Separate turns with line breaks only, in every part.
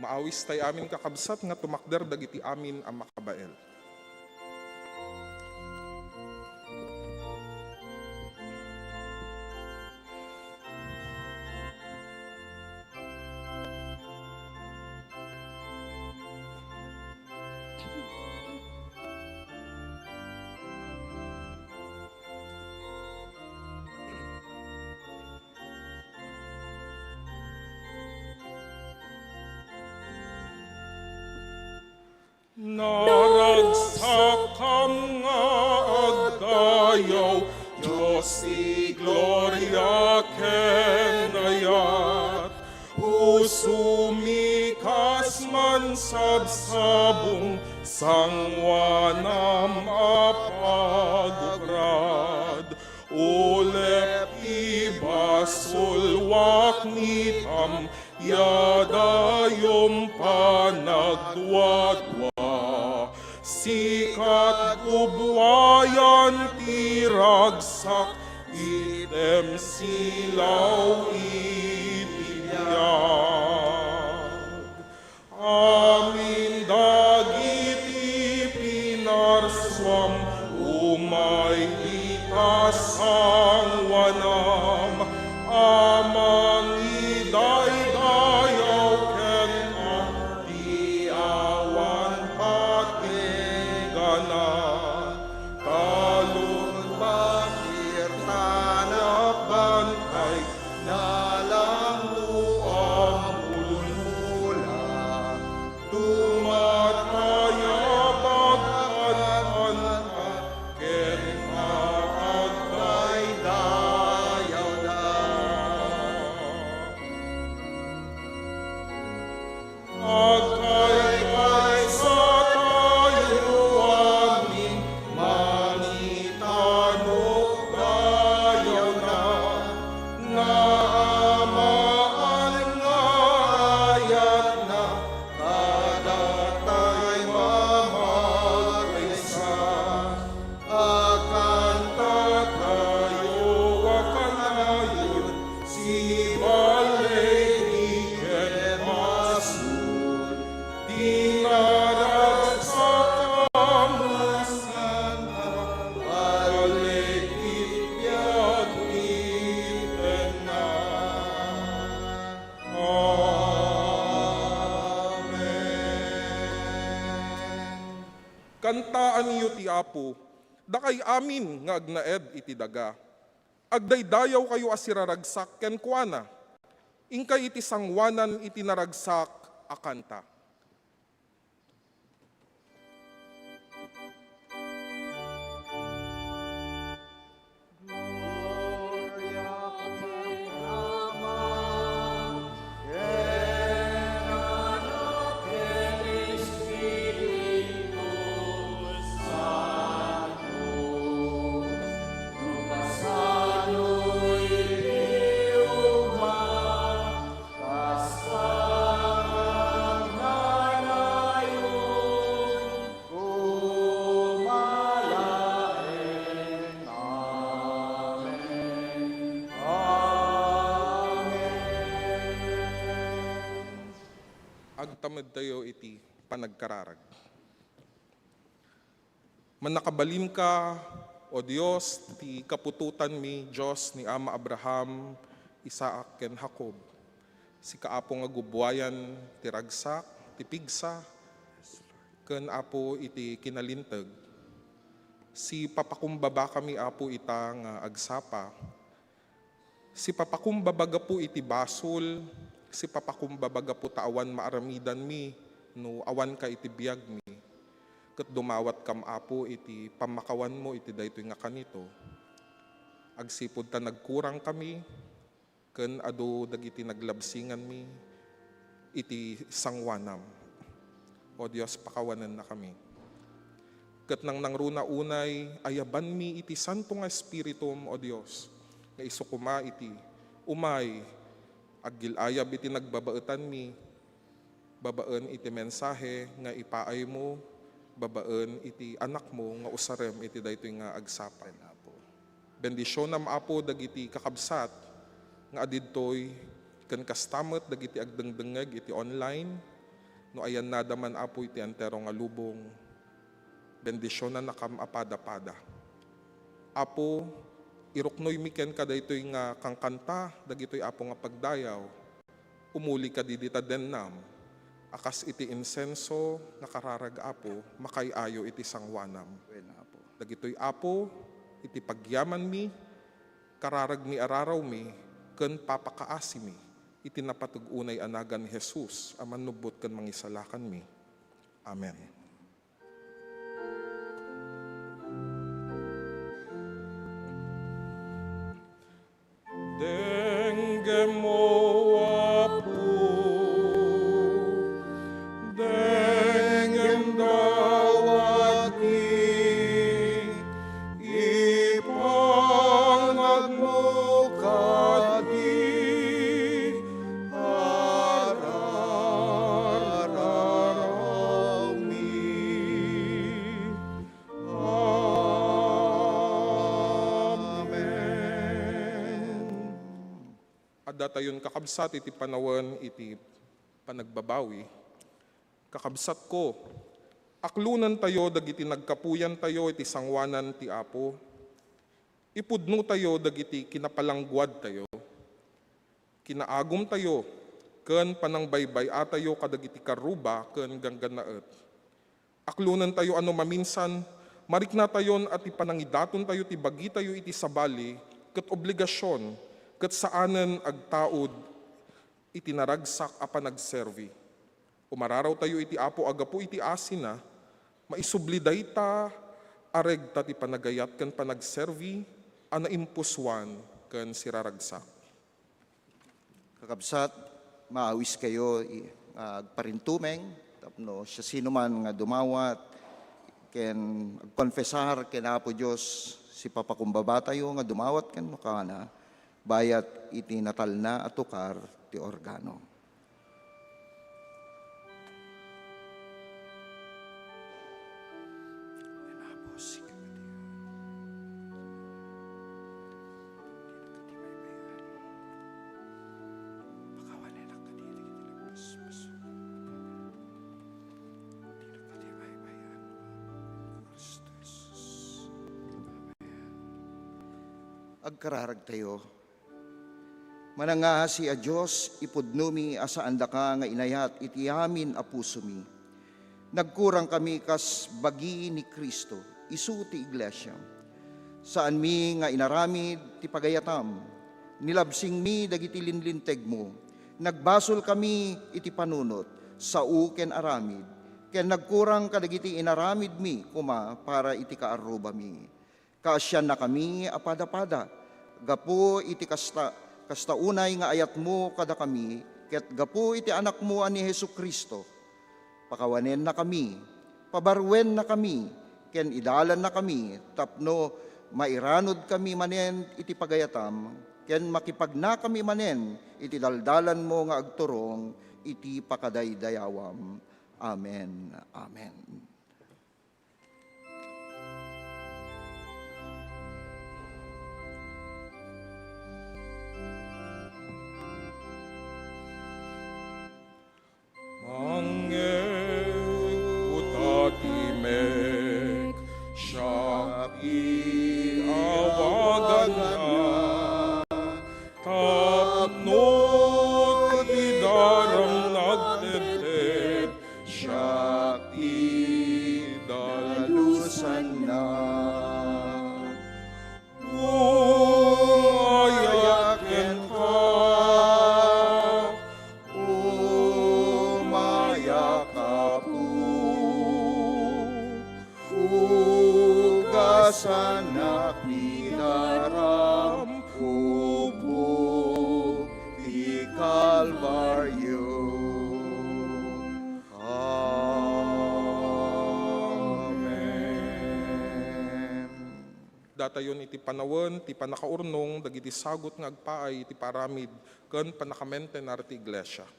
Maawis tay amin kakabsat nga tumakder dagiti amin ang makabael. Naragsakam nga agdayaw, Diyos ti gloria kenayat. Usumikas man sabsabong, sangwanam apagukrad. Ulep ibasulwak nitam, yadayom panagdwadwa. Sikat ubwayan tiragsak, item silaw ibiyag. Amin dagiti pinarswam, umay itasang wanam, amang idaydayaw ken di awan patiganan. Talon bakir tanap bantay, nalamluang ulunmula. Tumataya bagatan ken maagdaydayaw na. Agkay sa tayo amin, mangitanok dayaw na. Naamaan nga ayat na, kadatay mamarisa. Akan tatayo akan ayon, si balay iken masun. Dinaragsak kamusan, balay ibiyag iten na. Amen. Kantaan niyo ti Apo, dakay amin nga agnaed iti daga. Agdaydayaw kayo asiraragsak ken kuana, ingkay iti sangwanan iti naragsak akanta. Agtamad tayo iti panagkararag. Manakabalim ka, o Diyos, ti kapututan mi, Diyos ni Ama Abraham, Isaac, ken Jacob. Si kaapo nga gubwayan, ti ragsak, ti pigsa, ken apo iti kinalintag. Si papakumbaba kami apo ita nga agsapa. Si papakumbabaga po iti basol, si papakumbabaga po tawan maaramidan mi, no awan ka iti biyag mi. Ket dumawat kam apo iti pamakawan mo iti daytoy nga kanito. Agsipod ta nagkurang kami, ken adu dagiti naglabsingan mi, iti sangwanam. O Diyos, pakawanan na kami. Ket nang nangruna unay, ayaban mi iti santo nga Espiritum, o Diyos, nga isukuma iti umay, aggilayab iti nagbabaetan mi, babaen iti mensahe nga ipaay mo, babaen iti anak mo nga usarem iti daytoy nga agsapan. Bendisyonam apo dagiti kakabsat nga adidtoy ken kastamet dagiti agdengdengeg iti online, No ayan nadaman apo iti antero nga lubong, bendisyonan na kam apada-pada. Apo, iruknoy miken kada ito'y nga kangkanta, dagito'y apo nga pagdayaw, umuli ka didita dennam, akas iti insenso nga kararag apo, makayayo iti sangwanam. Dagito'y apo, iti pagyaman mi, kararag mi araraw mi, ken papakaasi mi, iti napatugunay anagan ni Jesus, aman nubot ken mangisalakan mi. Amen. Dengue mo apo, dengem dawat mi, ipangag mo kadi, araraw mi. Datayon kakabsat iti panawan iti panagbabawi. Kakabsat ko, aklunan tayo dagiti nagkapuyan tayo iti sangwanan ti Apo. Ipudno tayo dagiti kinapalangguad tayo. Kinaagom tayo, ken panangbaybay atayo kadagiti karuba ken gangganaet. Aklunan tayo ano maminsan, marikna tayon at ipanangidaton tayo ti bagi tayo iti sabali, ket obligasyon, ket saanen agtaod iti naragsak a panagservi. Umararaw tayo iti Apo agapu iti asina, maisubli dayta areg ta ti panagayat ken panagservi ana impuswan ken siraragsak.
Kakabsat, maawis kayo agparintumeng, tapno siya sino man nga dumawat, ken agkonfesar ken Apo Dios si papakumbaba tayo nga dumawat ken makana, bayat iti natal na atukar ti organo. Agkararag tayo. Manangasi a Diyos, ipudnumi asaan da ka nga inayat iti amin a puso mi. Nagkurang kami kas bagi ni Kristo, isu ti iglesia. Saan mi nga inaramid ti pagayatam, nilabsing mi dagiti linlinteg mo. Nagbasol kami iti panunot, sao ken aramid, ken nagkurang kadagiti inaramid mi kuma para iti kaaruba mi. Kaasyan na kami apada-pada, gapo iti kasta unay nga ayat mo kada kami, ket gapo iti anak mo ani Hesukristo. Pakawanen na kami, pabarwen na kami, ken idalan na kami, tapno mairanod kami manen iti pagayatam, ken makipagna kami manen iti daldalan mo nga agturong iti pakadaydayawam. Amen. Amen.
Utatimek siya iawagan na, tapno ti daram nagtetet siya
Dalusan na.
ayaken ka,
Sanak ni daram kubo di Kalbaryo. Amen.
datayon iti panawen, ti panakaurnong, dagiti sagot nga agpaay, iti paramid, ken panakamente na ti iglesia.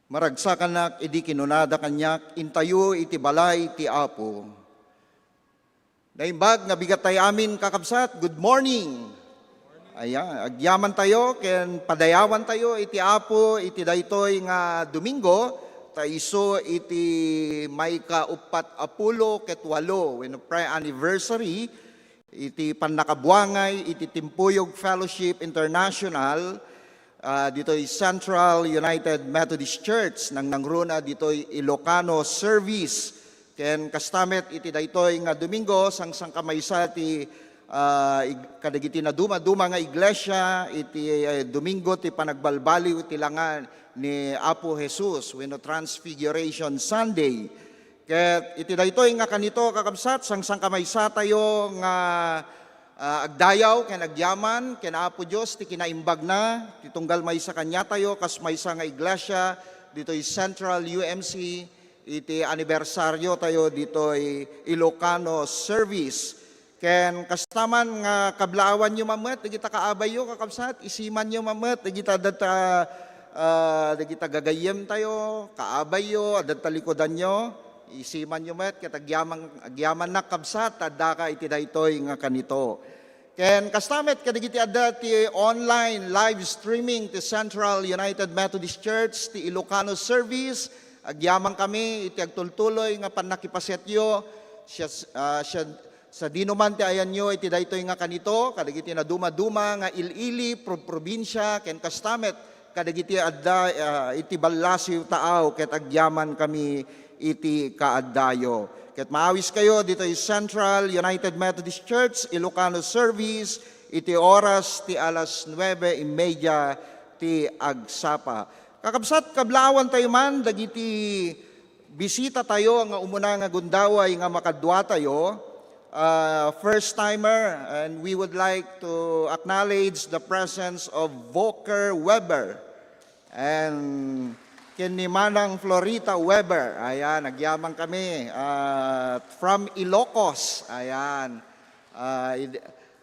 Maragsakanak idi kinunada kanyak, intayo iti balay ti Apo. Naimbag, nabigat tayo amin kakabsat, good morning. Ayan, agyaman tayo, ken padayawan tayo, iti Apo, iti daytoy nga Domingo, taiso iti may kaupat apulo ket walo, when pre-anniversary, iti Panakabuangay, iti Timpuyog Fellowship International, dito'y Central United Methodist Church, nang nangruna dito'y Ilocano Service, ken kastamet iti daytoy nga Domingo sang kamaysa ti kadagiti na duma nga iglesia iti Domingo ti panagbalbaliw ti langan ni Apo Jesus wenno Transfiguration Sunday. Ket iti daytoy nga kanito kakabsat sang kamaysa tayo nga agdayaw ken agyaman ken Apo Dios ti kinaimbag na ti tunggal maysa kanya tayo kas maysa nga iglesia dito'y Central UMC. Iti anibersaryo tayo dito'y Ilocano Service. Ken kastaman nga kablaawan nyo mamet, digita kaabay yo kakabsat, isiman nyo mamet, digita gagayem tayo, kaabay yo, adata likodan nyo, isiman nyo met, ket agyaman na kabsat, adda ka iti daytoy nga kanito. Ken kastamet kadigiti adda ti online live streaming ti Central United Methodist Church, ti Ilocano Service. Agyaman kami, iti agtultuloy nga panakipasetyo, sa dinuman ti ayan nyo, iti daytoy nga kanito, kadagiti na duma-duma nga ilili, probinsya, ken kastamet, kadagiti adda, iti balasiw taaw, ket agyaman kami, iti kaaddayo. Ket maawis kayo, dito'y Central United Methodist Church, Ilocano Service, iti oras ti alas 9:30 ti agsapa. Kakabsat, kablawan tayo man, dagiti bisita tayo, nga umuna nga gundaway nga makadwa tayo, first-timer, and we would like to acknowledge the presence of Volker Weber and ni Manang Florita Weber. Ayan, nagyamang kami from Ilocos. Ayan,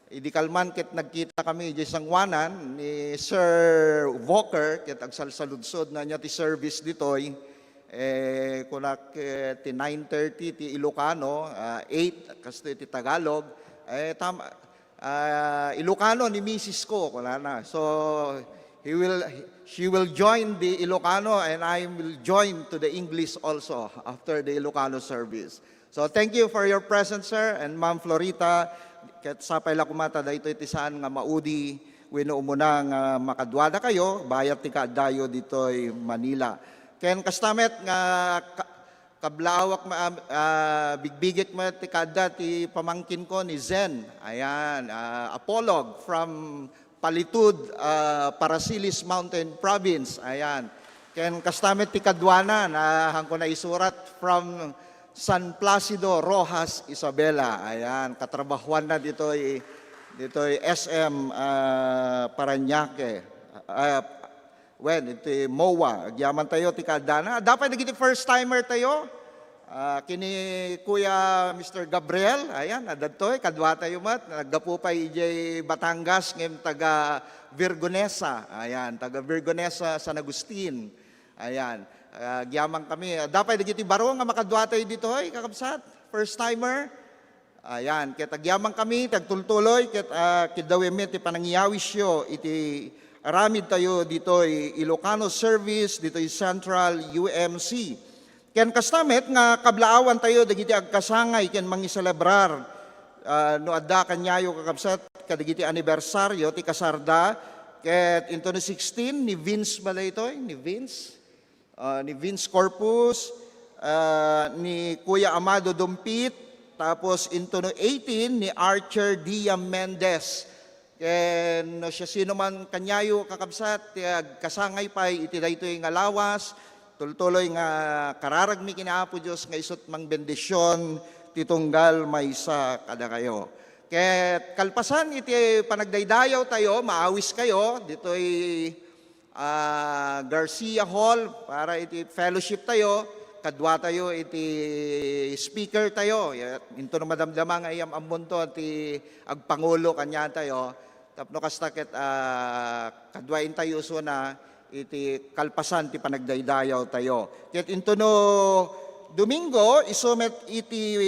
idi kalman ket nagkita kami di sangwanan ni Sir Volker ket agsalsaludsod na niya ti service ditoy kunak ti 9:30 ti Ilocano, 8 kasto ti Tagalog, Ilocano ni Mrs. ko wala na. So she will join the Ilocano and I will join to the English also after the Ilocano service. So thank you for your presence, sir, and Ma'am Florita. Ket sapay la kumata daytoy ti saan nga maudi wenno umuna nga makadwada kayo bayat ti kaaddayo ditoy Manila. Ken kastamet nga kablawak bigbigit mo ti kadda ti pamangkin ko ni Zen. Ayan, apolog from Palitud, Parasilis Mountain Province. Ayan. Ken kastamet ti kadwana na hangko na isurat from San Placido, Rojas, Isabela. Ayan, katrabahuan na dito'y SM Parañaque. Ito MOA. Agyaman tayo, ti kadana. Dapat nagiti first-timer tayo. Kini Kuya Mr. Gabriel. Ayan, adadtoy, kadwa tayo mat. Naggapu pa ijay Batangas, ngem taga Virgonesa. Ayan, taga Virgonesa, San Agustin. Ayan. Gyamang kami. Dapat digiti baro nga makadwa tayo dito ay kakabsat. First timer. Ayan, ket agyamang kami tagtultuloy ket kidawem ti panangyawisyo iti aramid tayo dito Ilocano Service dito Central UMC. Ken kastamet nga kablaawan tayo dagiti agkasangay ken mangiselebrar no adda kanyayo kakabsat kadagiti anibersaryo ti kasarda ket into 16 ni Vince Malaytoy, ni Vince Corpus, ni Kuya Amado Dumpit, tapos into 18 ni Archer Dia Mendez. Ken no siya sino man kanyayo kakabsat kasangay pay iti daytoy nga lawas tultuloy nga kararagmi kinaapo Dios nga isut mang bendisyon titunggal maysa kada kayo. Ket kalpasan iti panagdaydayaw tayo, maawis kayo ditoy Garcia Hall para iti fellowship tayo, kadwa tayo iti speaker tayo. Into na madamdama nga iyam amunto iti agpangulo kanya tayo. Tapno kasta ket kadwain tayo so na iti kalpasan ti panagdaydayaw tayo. Ket into no Domingo, isumet iti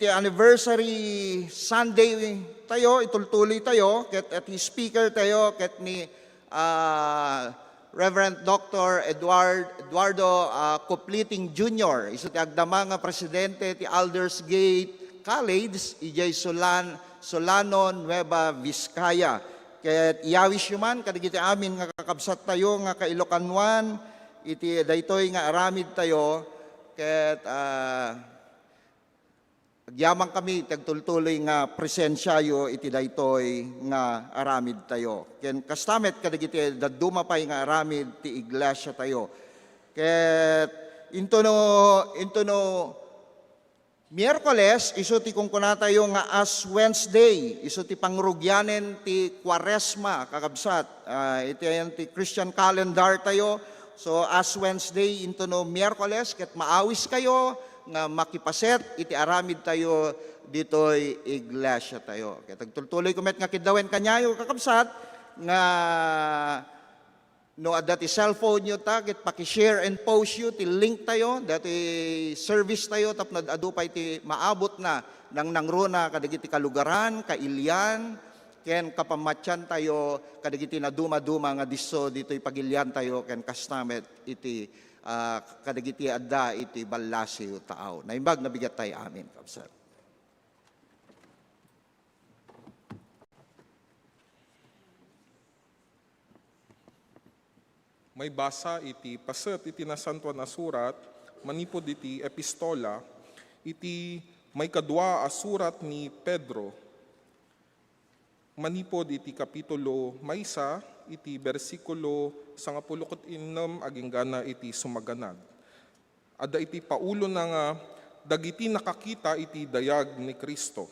anniversary Sunday tayo, itultuloy tayo, ket at speaker tayo, ket ni Reverend Dr. Eduardo Copliting Jr. Isu ti agdama nga presidente ti Aldersgate College, ijay Solano, Nueva Vizcaya. Ket iyawis yuman, kadigiti amin nga kakabsat tayo, nga kailokanwan, iti daytoy nga aramid tayo, ket agyamang kami tagtultuloy nga presensyayo iti daytoy nga aramid tayo. Ken kastamet kadagiti dadumapay nga aramid ti iglesia tayo. Ket into no Miyerkules isu ti kungkuna tayo nga Ash Wednesday, isu ti pangrugyanen ti Kwaresma kakabsat. Iti ayan ti Christian calendar tayo. So Ash Wednesday into no Miyerkules, ket maawis kayo nga makipaset iti aramid tayo ditoy iglesia tayo. Ket agtultuloy kumet nga kidawen kanyayo kakabsat nga no adda ti cellphone nyo ta, ket paki-share and post you ti link tayo, dati service tayo, tapno adupay ti maabot na nang nangruna kadagiti kalugaran, kailyan, ken kapamatyan tayo, kadagiti na duma-duma nga disso dito'y pagilyan tayo, ken kastamet iti kadagiti adda iti ballasiw taaw. Naimbag nabigat tayo amin, kapsat.
May basa iti paset iti nasantuan a surat, manipod iti epistola, iti may kadwa a surat ni Pedro, manipod iti kapitulo maysa, iti bersikulo 16 aging gana iti sumaganad. Ada iti paulo na nga, dagiti nakakita iti dayag ni Kristo.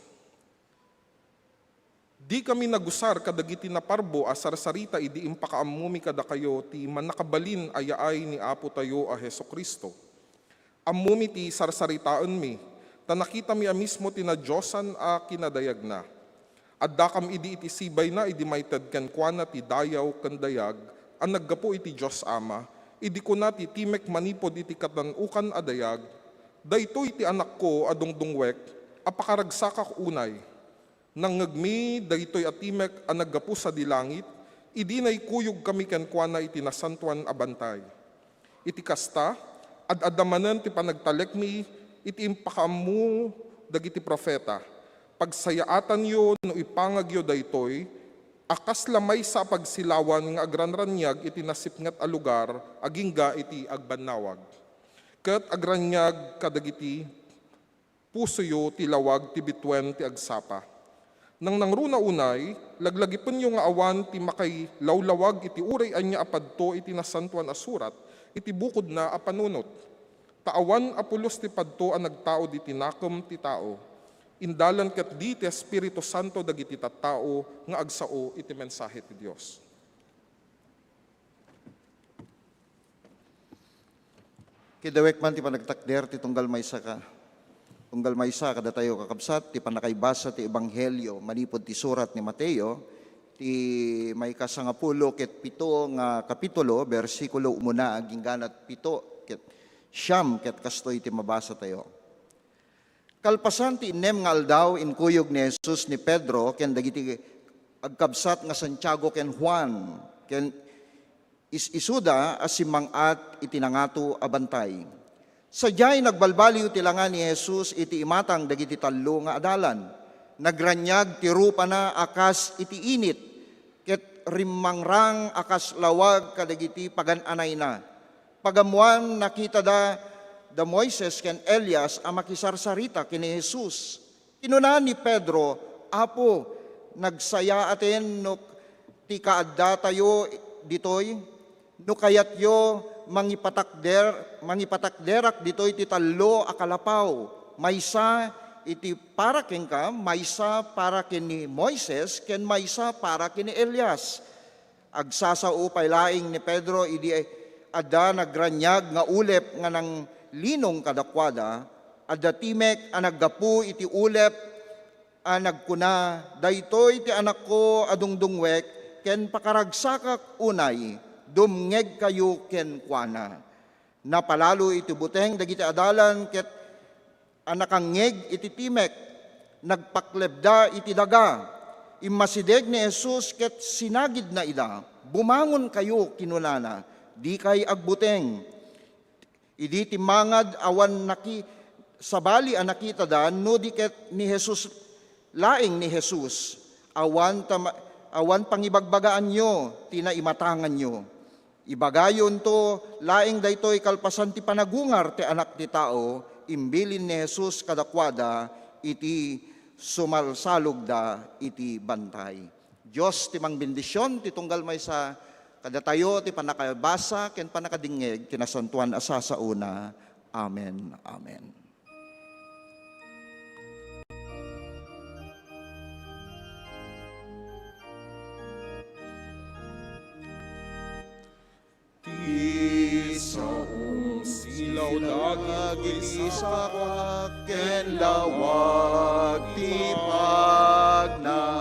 Di kami nagusar kadagiti na parbo asarsarita idi impakaamumi kada kayo ti manakabalin ayaay ni Apo tayo a Heso Kristo. Amumi ti sarsaritaan mi, ta nakita mi mismo ti na Diyosan a kinadayag na. Adda kam idi iti sibay na idi mayted ken kuana ti dayaw ken dayag, ang naggapo iti Diyos Ama, idi ko na ti timek manipod iti katanukan a dayag, daytoy ti anak ko adungdungwek, apakaragsakak unay. Nang ngagmi, daytoy atimek ang naggapu sa dilangit, idi na'y kuyog kami kenkwana iti nasantuan abantay. Iti kasta, ad-adamanan ti panagtalek mi, iti impakamu dagiti profeta. Pagsayaatan yo no ipangagyo daytoy, akas lamay sa pagsilawan nga agranranyag iti nasipngat a lugar, agingga iti agbanawag. Ket agranyag kadagiti pusoyo ti lawag ti bitwen ti agsapa. Nang nangruna unay, laglagipon yung nga awan ti makay lawlawag iti uray anya apadto iti nasantuan a surat, iti bukod na apanunot. Taawan apulos ti padto ang nagtao di tinakem ti tao. Indalan ket di ti Espiritu Santo dagiti tattao nga agsao iti mensahe ti Dios.
Kidawek man ti panagtakder ti tunggal maysa ka. Tunggal maysa kada tayo kakabsat ti panakaibasa ti ebanghelyo manipod ti surat ni Mateo ti may kasangapulo ket pito nga kapitulo bersikulo umuna aging ganat pito ket siyam ket kastoy ti mabasa tayo. Kalpasan ti inem nga aldaw inkuyog ni Jesus ni Pedro ken dagiti agkabsat nga Santiago ken Juan ken isuda as simangat itinangato abantay. Sadyay nagbalbaliw tilangan ni Jesus iti imatang dagiti tallo nga adalan. Nagranyag ti rupa na akas iti init, ket rimangrang akas lawag kadagiti pagananay na. Pagamuan nakita da Moises ken Elias a makisarsarita kini Jesus. Kinuna ni Pedro, Apo, nagsaya atin no ti kaadda tayo ditoy, no kayat yo mangipatakderak ditoy ti tallo a kalapaw. Maysa iti para ken ka, maysa para ken ni Moises, ken maysa para ken ni Elias. Agsasao pay laing ni Pedro idi adda nagranyag nga ulep nga nang linong kadakwada, adda timek a naggapu iti ulep a nagkuna, daytoy ti anak ko adungdungwek, ken pakaragsakak unay, dumngeg kayo ken kuana. Napalalo iti buteng dagiti adalan ket anakangngeg iti timek, nagpaklebda iti daga, immasideg ni Jesus ket sinagid na ida, bumangon kayo kinunana, di kay agbuteng. Idi timangad awan sabali ang nakita dan, no di ket ni Jesus, laing ni Jesus, awan pangibagbagaan nyo, tinaimatangan nyo. Ibagayon to, laing daytoy kalpasan ti panagungar ti anak ti tao, imbilin ni Jesus kadakwada, iti sumalsalog da, iti bantay. Diyos ti mangbendisyon, ti tunggal may sa kadatayo, ti panakabasa, ken panakadingeg, kinasantuan asa sa una. Amen. Amen.
Isaong silaw dagiti
sakak ken lawag ti pagnaan.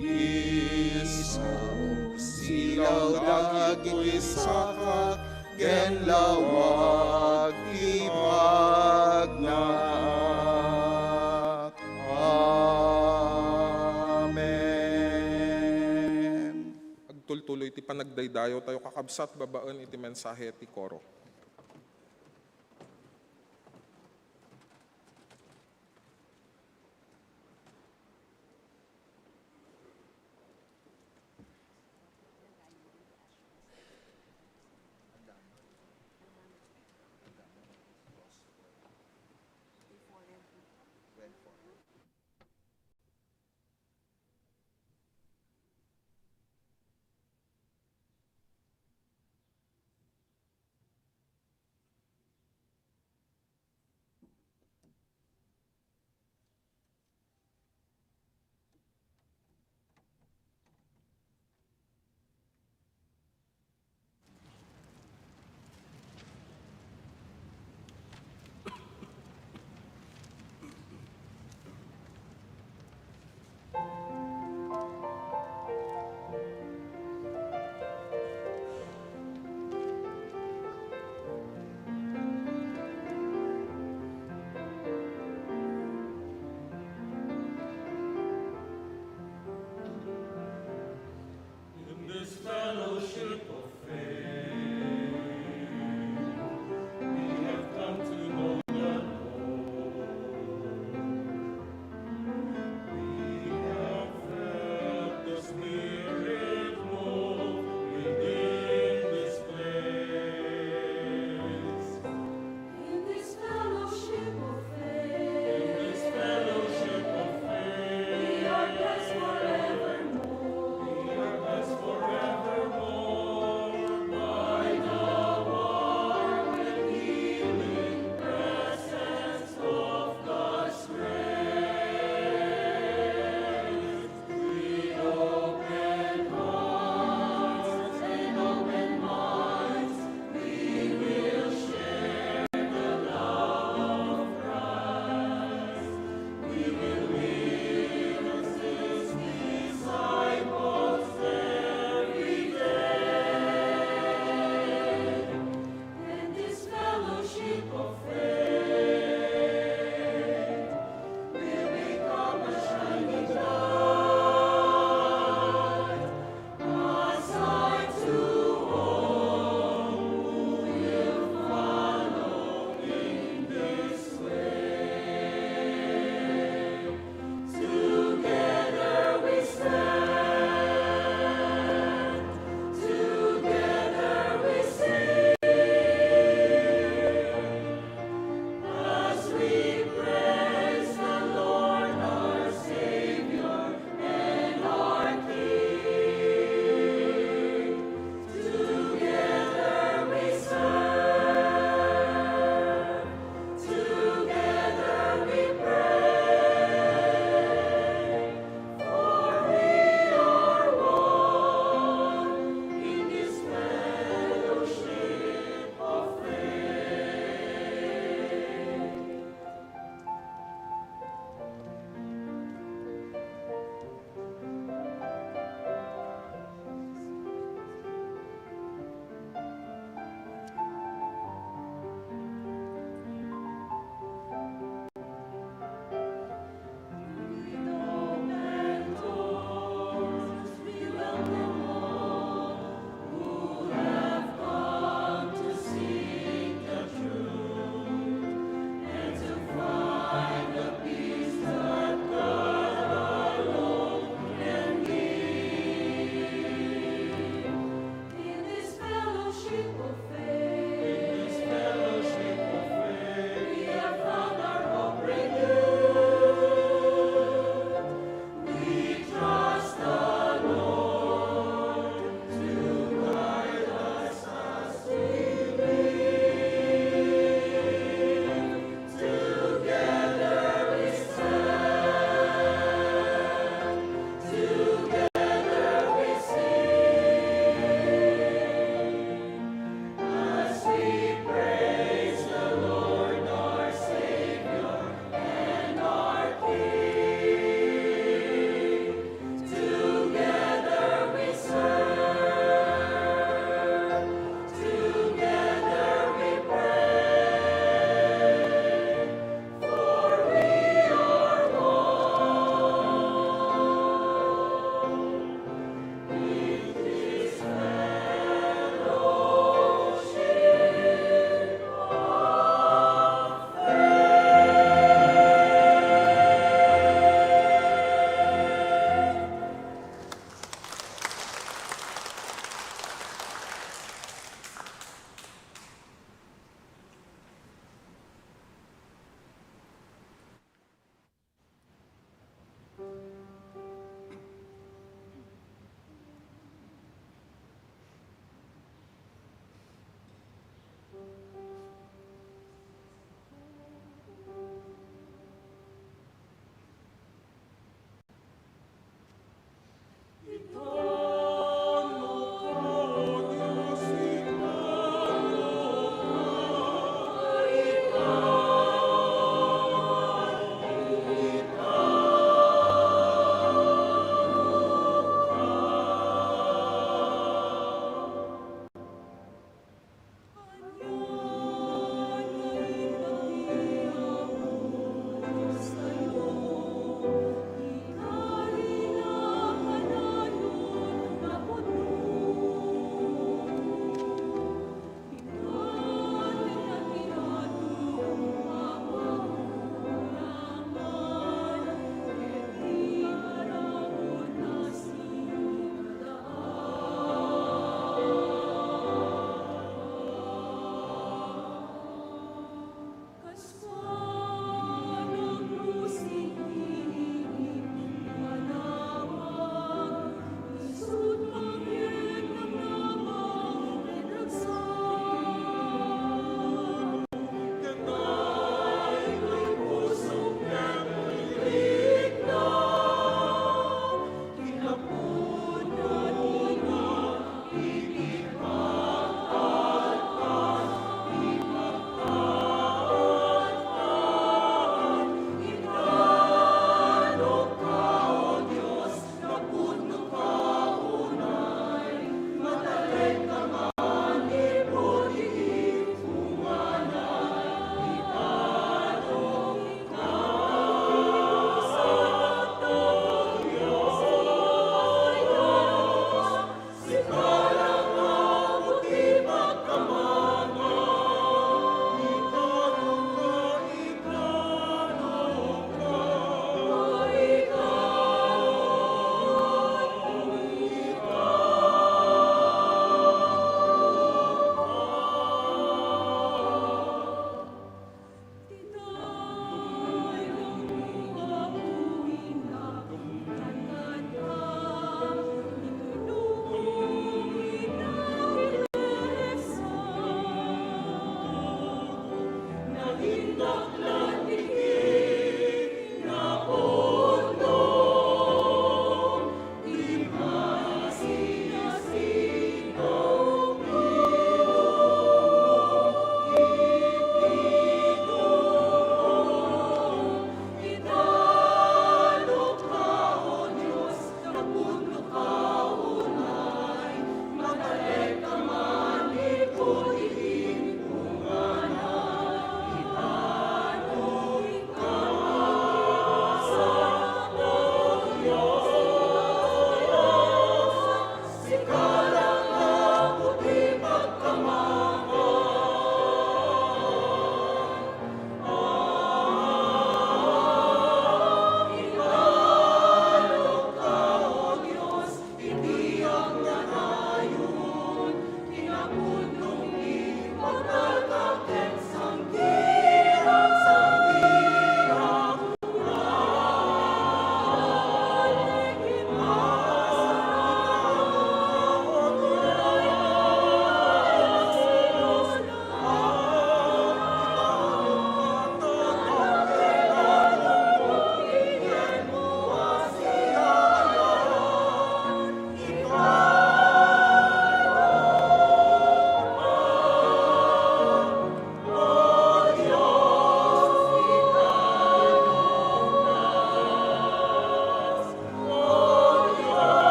Isaong silaw dagiti sakak ken lawag ti pagnaan. Amen.
Agtultuloy ti panagdaydayo tayo kakabsat babaan iti mensahe ti koro.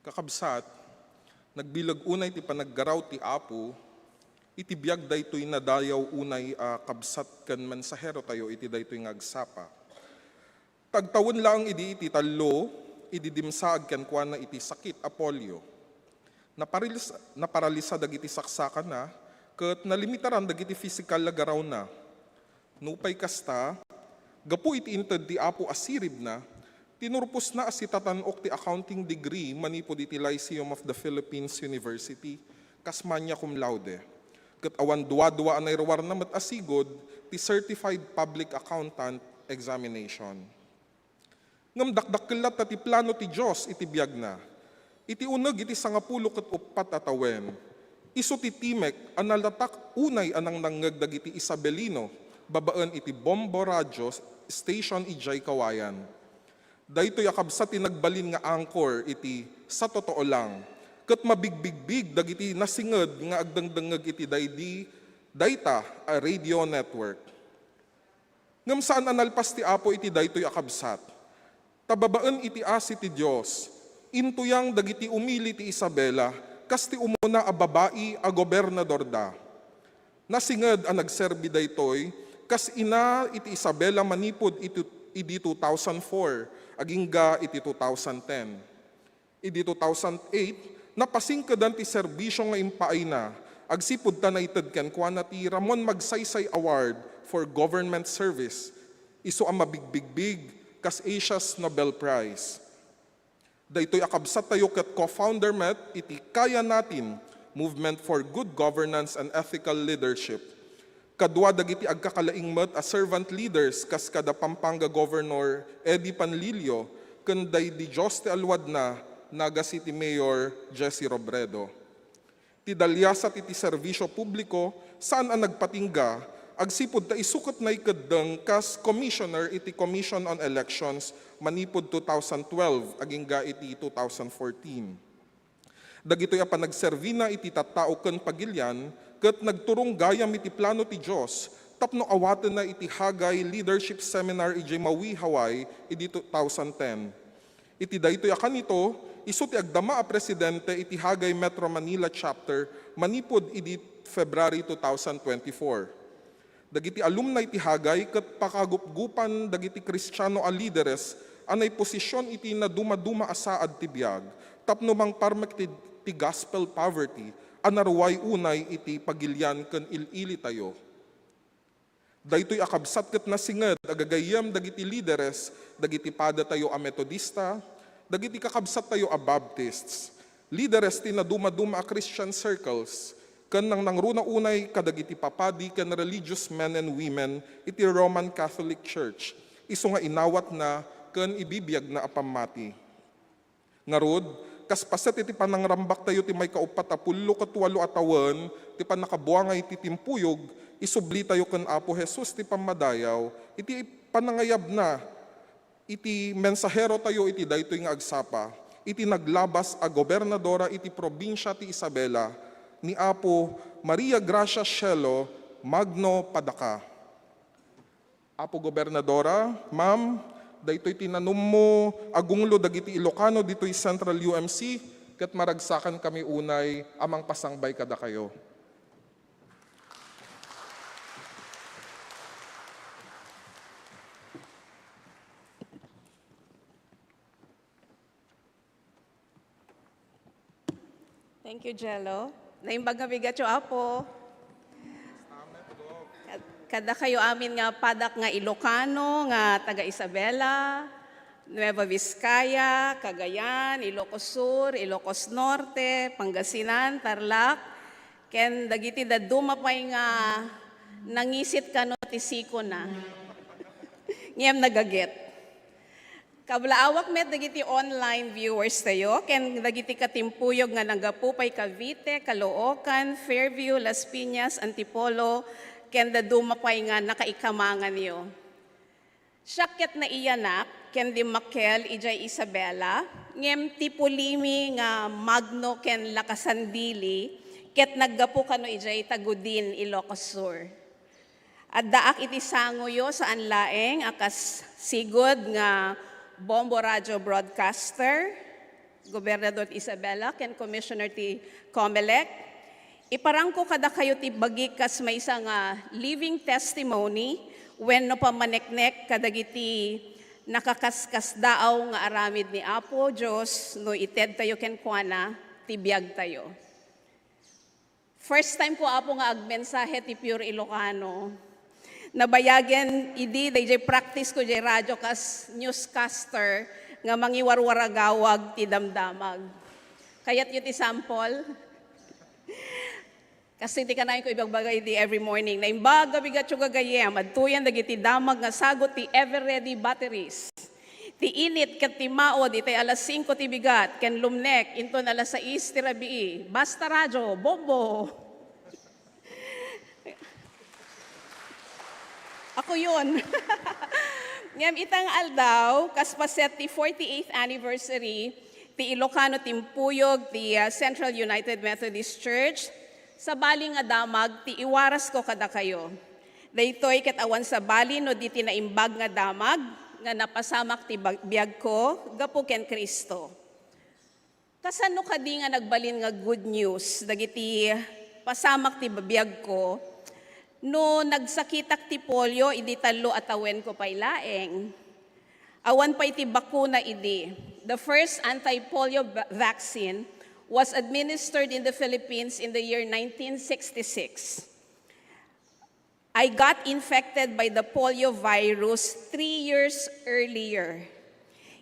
Kakabsat, nagbilag unay ti panaggaraw ti Apo, iti biyag daytoy nadayaw unay kabsat ken mensahero tayo iti daytoy ngagsapa. Tagtawon lang idi iti tallo, idi dimsaag ken kuana iti sakit a polio. Naparalisa dagiti saksakan na, ket nalimitaran dagiti physical lagaraw na. Nupay kasta, gapu iti inted ti Apo asirib na, tinurpos na as itatanok ti accounting degree manipod iti Lyceum of the Philippines University, kasmanya cum laude. Ket awan dua-dua anay rawar na matasigod ti Certified Public Accountant Examination. Ngam dakdakkelat ti plano ti Dios iti biag na. Iti uneg iti 10 ket 4 atawen. Isu ti Timek analatak unay anang nangeg dagiti Isabelino, babaan iti Bombo Radio Station ijay Kawayan. Daytoy akabsat ti nagbalin nga angkor iti sa totoo lang. Ket mabigbigbig dagiti nasinged nga agdangdangeg iti dayta a radio network. Ngem saan analpas ti Apo iti daytoy akabsat. Tababaan iti asi ti Dios. Intuyang dagiti umili ti Isabela kas ti umuna a babae a gobernador da. Nasinged a nagserbi daytoy kas ina iti Isabela manipod iti 2004 agingga iti 2010. Iti 2008 napasingkedan ti serbisyo nga impaay na agsipud tanayted ken kuana ti Ramon Magsaysay Award for Government Service. Isu ang mabigbigbig kas Asia's Nobel Prize. Daytoy akabsat tayo ket co-founder met iti Kaya Natin Movement for Good Governance and Ethical Leadership. Kadwa dagiti agkakalaing met as servant leaders kas kada Pampanga Governor Eddie Panlilio ken daydi Diyos ti alwad na Naga City Mayor Jesse Robredo. Ti dalyasat iti serbisyo publiko saan ang nagpatingga agsipud ta isukot na ikeddeng kas commissioner iti Commission on Elections manipod 2012 agingga iti 2014. Dagitoy a panagservina iti tattao ken pagilyan ket nagturong gayam iti plano ti Dios tapno awaten na iti Hagay Leadership Seminar iti Maui, Hawaii iti 2010. Iti daytoy a kanito isu ti agdama a presidente iti Hagay Metro Manila chapter manipod iti February 2024. Dagiti alumni ti Hagay ket pakagupgupan dagiti Kristiyano a lideres anay posisyon iti na dumaduma asaad ti biag tapno mangparmek ti gospel poverty anaruway unay iti pagilyan ken ilili tayo. Daytoy akabsat ket nasinged agagayam dagiti lideres dagiti pada tayo a Metodista, dagiti kakabsat tayo a Baptists, lideres ti na dumaduma a Christian circles, ken nang nangruna unay kadagiti papadi ken religious men and women iti Roman Catholic Church, isu nga inawat na ken ibibiyag na apamati. Ngarud, kaspaset iti panangrambak tayo ti may kaupat a pullo ket walo a tawen, ti panakabuangay ti timpuyog, isubli tayo ken Apo Jesus ti pamadayaw, iti panangayab na, iti mensahero tayo iti daytoy nga agsapa, iti naglabas a gobernadora iti probinsya ti Isabela, ni Apo Maria Gracia Cielo Magno Padaka. Apo Gobernadora, Ma'am, daytoy tinanum mo agunglo dagiti Ilocano ditoy Central UMC ket maragsakan kami unay amang pasangbay kada kayo.
Thank you, Jello. Naimbag nga bigat yung Apo. Kada kayo amin nga padak nga Ilocano, nga taga Isabela, Nueva Vizcaya, Cagayan, Ilocos Sur, Ilocos Norte, Pangasinan, Tarlac, ken dagiti daduma pay nga nangisit kano ti siko na. Ngem nagaget. Kablaawak met dagiti online viewers tayo, ken dagiti katimpuyog nga nagapupay Cavite, Caloocan, Fairview, Las Piñas, Antipolo, ken daduma pay nga nakaikamangan niyo. Syakket na iyanak, ken di Makel, ijay Isabela, ngem tipulimi nga Magno ken Lakasandili, ket naggapu kano ijay Tagudin, Ilocos Sur. At daak iti sanguyo saan laeng akas sigod nga Bombo Radio Broadcaster, Gobernador Isabela, ken Commissioner ti Comelec. Iparangko kada kayo ti bagikas may isa nga living testimony when no pamaneknek kadagiti nakakaskas daaw nga aramid ni Apo Diyos no ited tayo ken kuana ti biag tayo. First time ko Apo nga agmensahe ti Pure Ilocano. Nabayagen idi DJ practice ko jay radyo kas newscaster nga mangiwarwaragawag ti damdamag. Kayat yu ti sample. Kasi ti kanayin ko ibagbagay di every morning. Na imbaga bigat yung gagayem, adtuyan dagiti damag nga sagot ti ever-ready batteries. Ti init kat ti maod, itay alas 5 ti bigat, ken lumnek, inton alas 6 ti rabii. Basta radyo, bombo. Ako yun. Ngam itang aldaw, kaspaset ti 48th anniversary, ti Ilocano Timpuyog, ti Central United Methodist Church, sa bali nga damag, ti iwaras ko kada kayo. Daytoy ket awan sa bali no di tinaimbag nga damag, nga napasamak ti biag ko, gapu ken Kristo. Kasano kadi nga nagbalin nga good news, dagiti pasamak ti biag ko, no nagsakitak ti polio, idi talo atawen ko pay laeng. Awan pa iti bakuna idi. The first anti-polio vaccine was administered in the Philippines in the year 1966. I got infected by the polio virus 3 years earlier.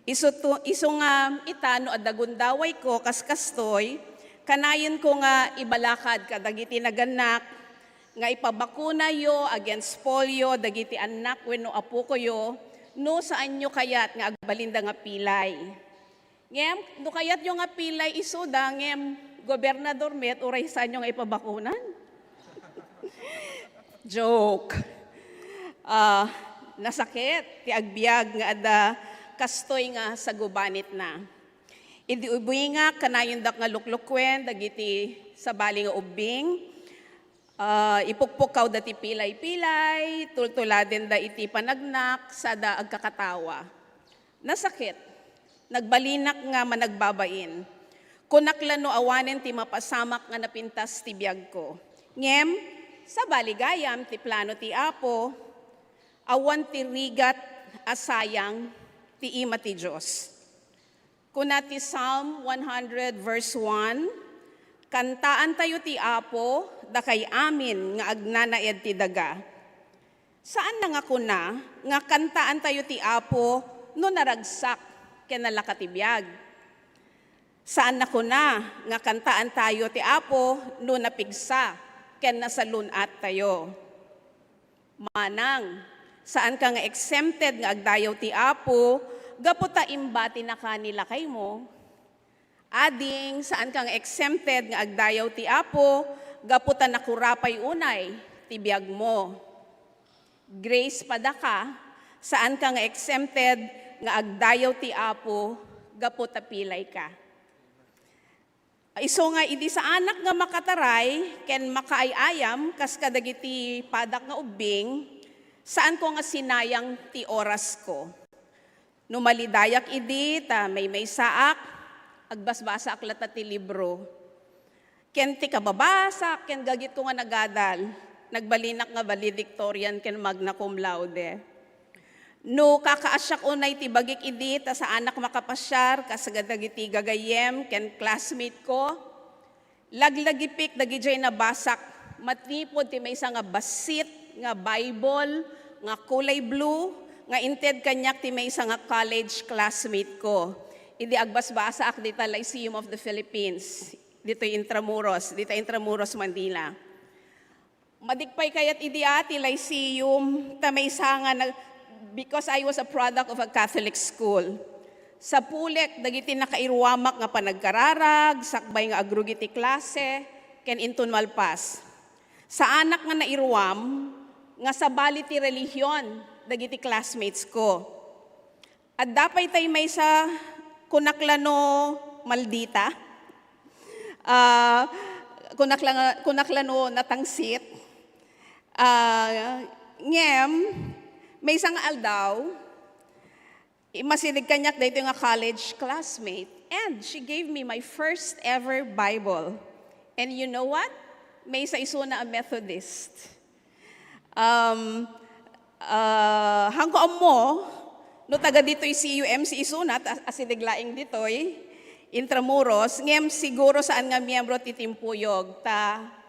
Iso nga itano adagundaway ko kaskastoy, kanayon ko nga ibalakad kadagiti naganak, nga ipabakuna yo against polio, dagiti anak wenno apo ko yo, no saan nyo kayat nga agbalinda nga pilay. Ngem, no kayat yung nga pilay isuda, ngem, gobernador met, uray saan yung nga ipabakunan? Joke. Nasakit, ti agbiag nga ada, kastoy nga sa gubanit na. Idi ubuy nga, kanayon dak nga luklukwen, dagiti sa bali nga ubing, ipukpukaw dati pilay-pilay, tultuladen da iti panagnak, sada agkakatawa. Nasakit. Nagbalinak nga managbabain. Kunaklan no awanen ti mapasamak nga napintas ti biag ko. Ngem, sa baligayam ti plano ti Apo, awan ti rigat asayang ti ima ti Diyos. Kuna ti Psalm 100 verse 1, kantaan tayo ti Apo, dakay amin nga agnanaed ti daga. Saan na nga kuna, nga kantaan tayo ti Apo, no naragsak, kenala katibiyag. Saan na kuna, nga kantaan tayo ti Apo, no napigsa, ken nasalunat tayo. Manang, saan ka nga exempted nga agdayaw ti Apo, gaputa imbati na kanila kay mo. Ading, saan kang exempted nga agdayaw ti Apo, gaputa nakurapay unay, ti biyag mo. Grace padaka, saan kang exempted nga agdayaw ti Apo, gaputa pilay ka. Iso nga idi sa anak nga makataray, ken makaayayam, kas kadagiti padak nga ubing, saan ko nga sinayang ti oras ko. Numalidayak idi, ta may saak, agbasbasa aklat ti libro. Ken ti kababasa, ken gagit ko nga nagadal, nagbalinak nga valedictorian ken magna cum laude. No kakaasyak unay ti bagik idi, ta sa anak makapasyar, kasagadagiti gagayem, ken classmate ko, laglagipik dagijay na basak, matnipod ti maysa nga basit, nga Bible, nga kulay blue, nga inted kanyak ti maysa nga college classmate ko. Idi agbasbasa ak dita Lyceum of the Philippines, dito Intramuros, Manila. Madigpay kayat idi ati Lyceum, ta maysa nga because I was a product of a Catholic school. Sa pulek, dagiti nakairwamak nga panagkararag, sakbay nga agrugiti klase, ken intun malpas. Sa anak nga nairwam, nga sa bali ti relihiyon, dagiti classmates ko. At dapay tay may sa kunaklano maldita, kunaklano natangsit, ngem, may isang aldaw, masinig kanyak dito nga college classmate, and she gave me my first ever Bible. And you know what? May isa iso na a Methodist. Hangko mo, no taga dito'y CUM si isunat, asiniglaing dito'y, Intramuros, ngem siguro saan nga miyembro titimpuyog,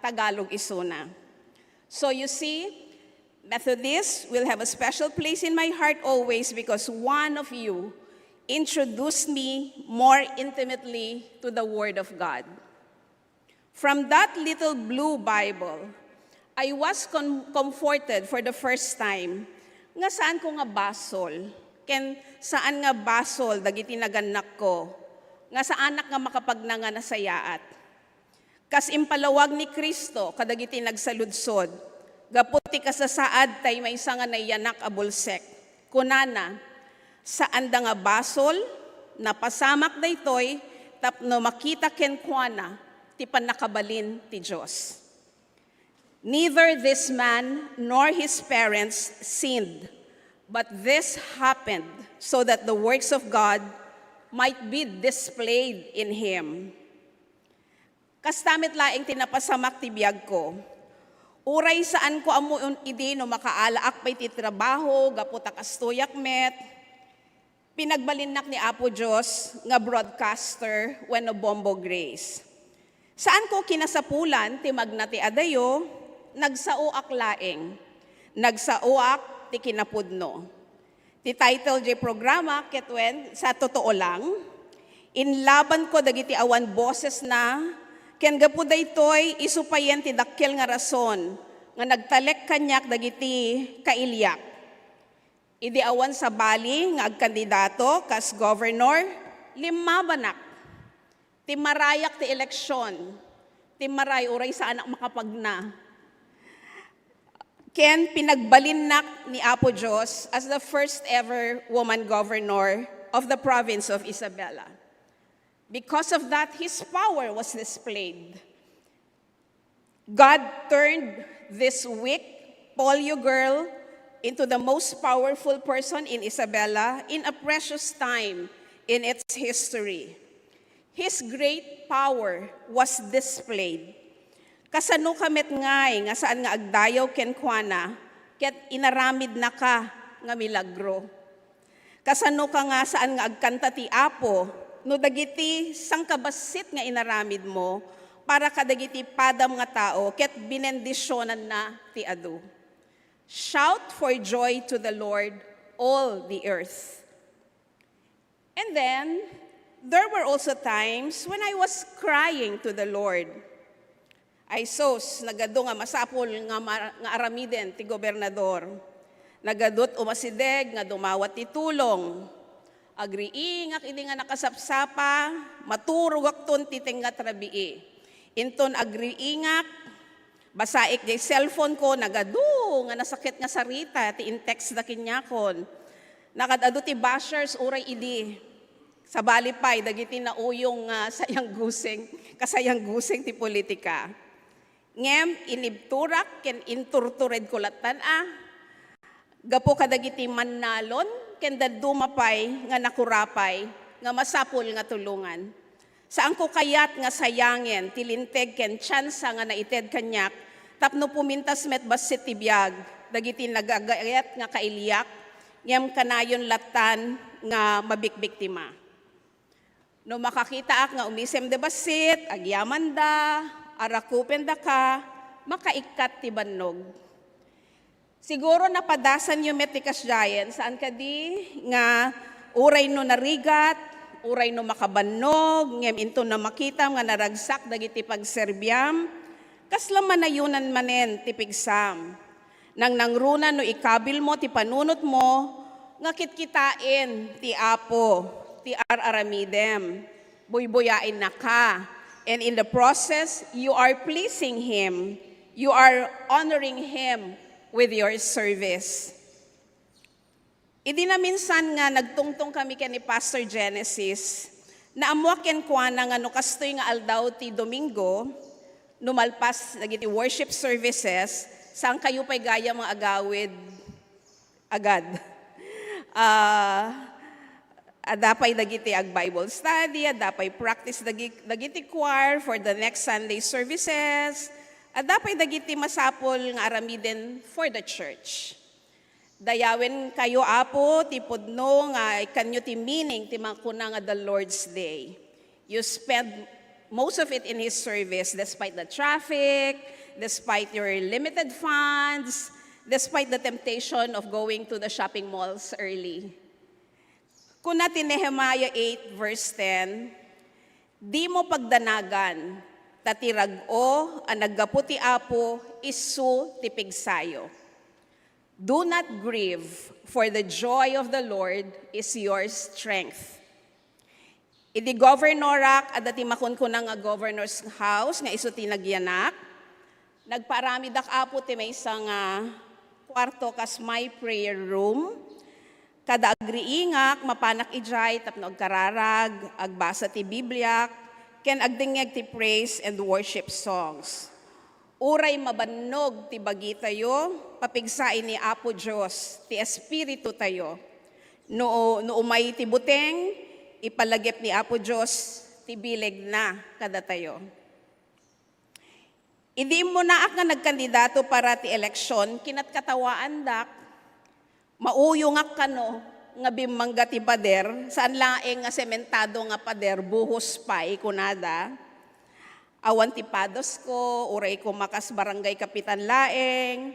Tagalog isuna. So you see, Methodists will have a special place in my heart always because one of you introduced me more intimately to the Word of God. From that little blue Bible, I was comforted for the first time nga saan ko nga basol, ken saan nga basol dagiti naganak ko, nga sa anak nga makapagnanga nasayaat. Kas impalawag ni Kristo kadagiti nagsaludsod, gaputi kasasaad tay may isa nga nayanak a bulsek. Kunana, saan da nga basol, napasamak daytoy, tapno makita ken kuana, ti panakabalin ti Diyos. Neither this man nor his parents sinned, but this happened so that the works of God might be displayed in him. Kastamit laing tinapasamak ti biyag ko, uray saan ko amuon idi no makaalaak pa'y ti trabaho, gaputa kastoyak met, pinagbalinak ni Apo Diyos nga broadcaster when no Bombo Grace. Saan ko kinasapulan ti magna ti adayo, nagsauak laeng, nagsauak ti kinapudno. Ti title di programa, ketwen, sa totoo lang, inlaban ko dagiti awan boses na, ken gapuday toy isupayen ti dakkel nga rason nga nagtalek kanyak dagiti kailyak. Idi awan sa bali nga agkandidato kas governor, 5 banak. Ti marayak ti eleksyon, ti maray uray sa anak makapagna. Ken pinagbalinnak ni Apo Diyos as the first ever woman governor of the province of Isabela. Because of that, his power was displayed. God turned this weak polio girl into the most powerful person in Isabela in a precious time in its history. His great power was displayed. Kasano kamet ngay, nga saan nga agdayaw ken kuana, ket inaramid na ka nga milagro. Kasano ka nga saan nga agkanta ti Apo, no dagiti sangkabasit nga inaramid mo, para kadagiti padam nga tao, ket binendisyonan na ti adu. Shout for joy to the Lord, all the earth. And then, there were also times when I was crying to the Lord. Ay sos, nagado nga masapol nga aramiden ti gobernador. Nagadot umasideg nga dumawat ti tulong. Agriingak idi nga nakasapsapa, maturog akton ti tenga trabii. Inton agriingak, basaik jay cellphone ko, nagado nga nasakit nga sarita, ti in-text na kinyakon. Nakadado ti bashers uray idi. Sa balipay, dagiti na uyong sayang gusing, kasayang gusing ti politika. Ngem, inibturak, ken inturtured kulatan gapo kadagiti mannalon, ken dadumapay nga nakurapay, nga masapul nga tulungan. Saan ko kayat nga sayangin, tilinteg ken tsansa nga naited kanyak, tapno pumintas met basit tibiyag, dagiti nagagayat nga kailiyak, ngem kanayon latan nga mabikbiktima. No makakita ak nga umisem de basit, agyaman da, arakupen da ka, makaikat ti bannog. Siguro napadasan yung metikas giant, saan ka di nga uray no narigat, uray no makabannog, ngem into na makita nga naragsak dagiti pagserbyam, kaslaman na yunan manen ti pigsam. Nang nangrunan no ikabil mo ti panunot mo, nga kitkitain ti Apo, ti araramidem, buybuyain na ka. And in the process, you are pleasing Him. You are honoring Him with your service. Idi na minsan nga nagtungtong kami ni Pastor Genesis, na amuaken kwa na nga no kastoy nga aldaw ti Domingo, numalpas nagiti worship services, saan kayo pa'y gaya mga agawid agad. Adapay dagiti ag Bible study, adapay practice dagiti choir for the next Sunday services, adapay dagiti masapol nga aramiden for the church. Dayawin kayo Apo, ti pudno nga ikanyo ti meaning ti makuna nga the Lord's Day. You spend most of it in His service despite the traffic, despite your limited funds, despite the temptation of going to the shopping malls early. Kung natin Nehemiah 8 verse 10, di mo pagdanagan, tatirag-o ang naggaputi Apo, isu ti pigsayo. Do not grieve, for the joy of the Lord is your strength. Idi governorak at dati makunkunang nga governor's house nga isu ti nagyanak, nagparami dak Apo ti may isang kwarto kas my prayer room. Kada agriingak, mapanak ijay, tapno agkararag, agbasa ti Biblia, ken agdingeg ti praise and worship songs. Uray mabannog ti bagi tayo, papigsain ni Apo Diyos, ti Espiritu tayo. No umay ti buteng, ipalagip ni Apo Diyos, ti bileg na kada tayo. Idi mo na ak nga nagkandidato para ti eleksyon, kinatkatawaan dak, mauyong ak kano, nga bimangga ti pader, saan laeng nga sementado nga pader, buhos pa, ikunada. Awan ti pados ko, uray ko makas barangay kapitan laeng,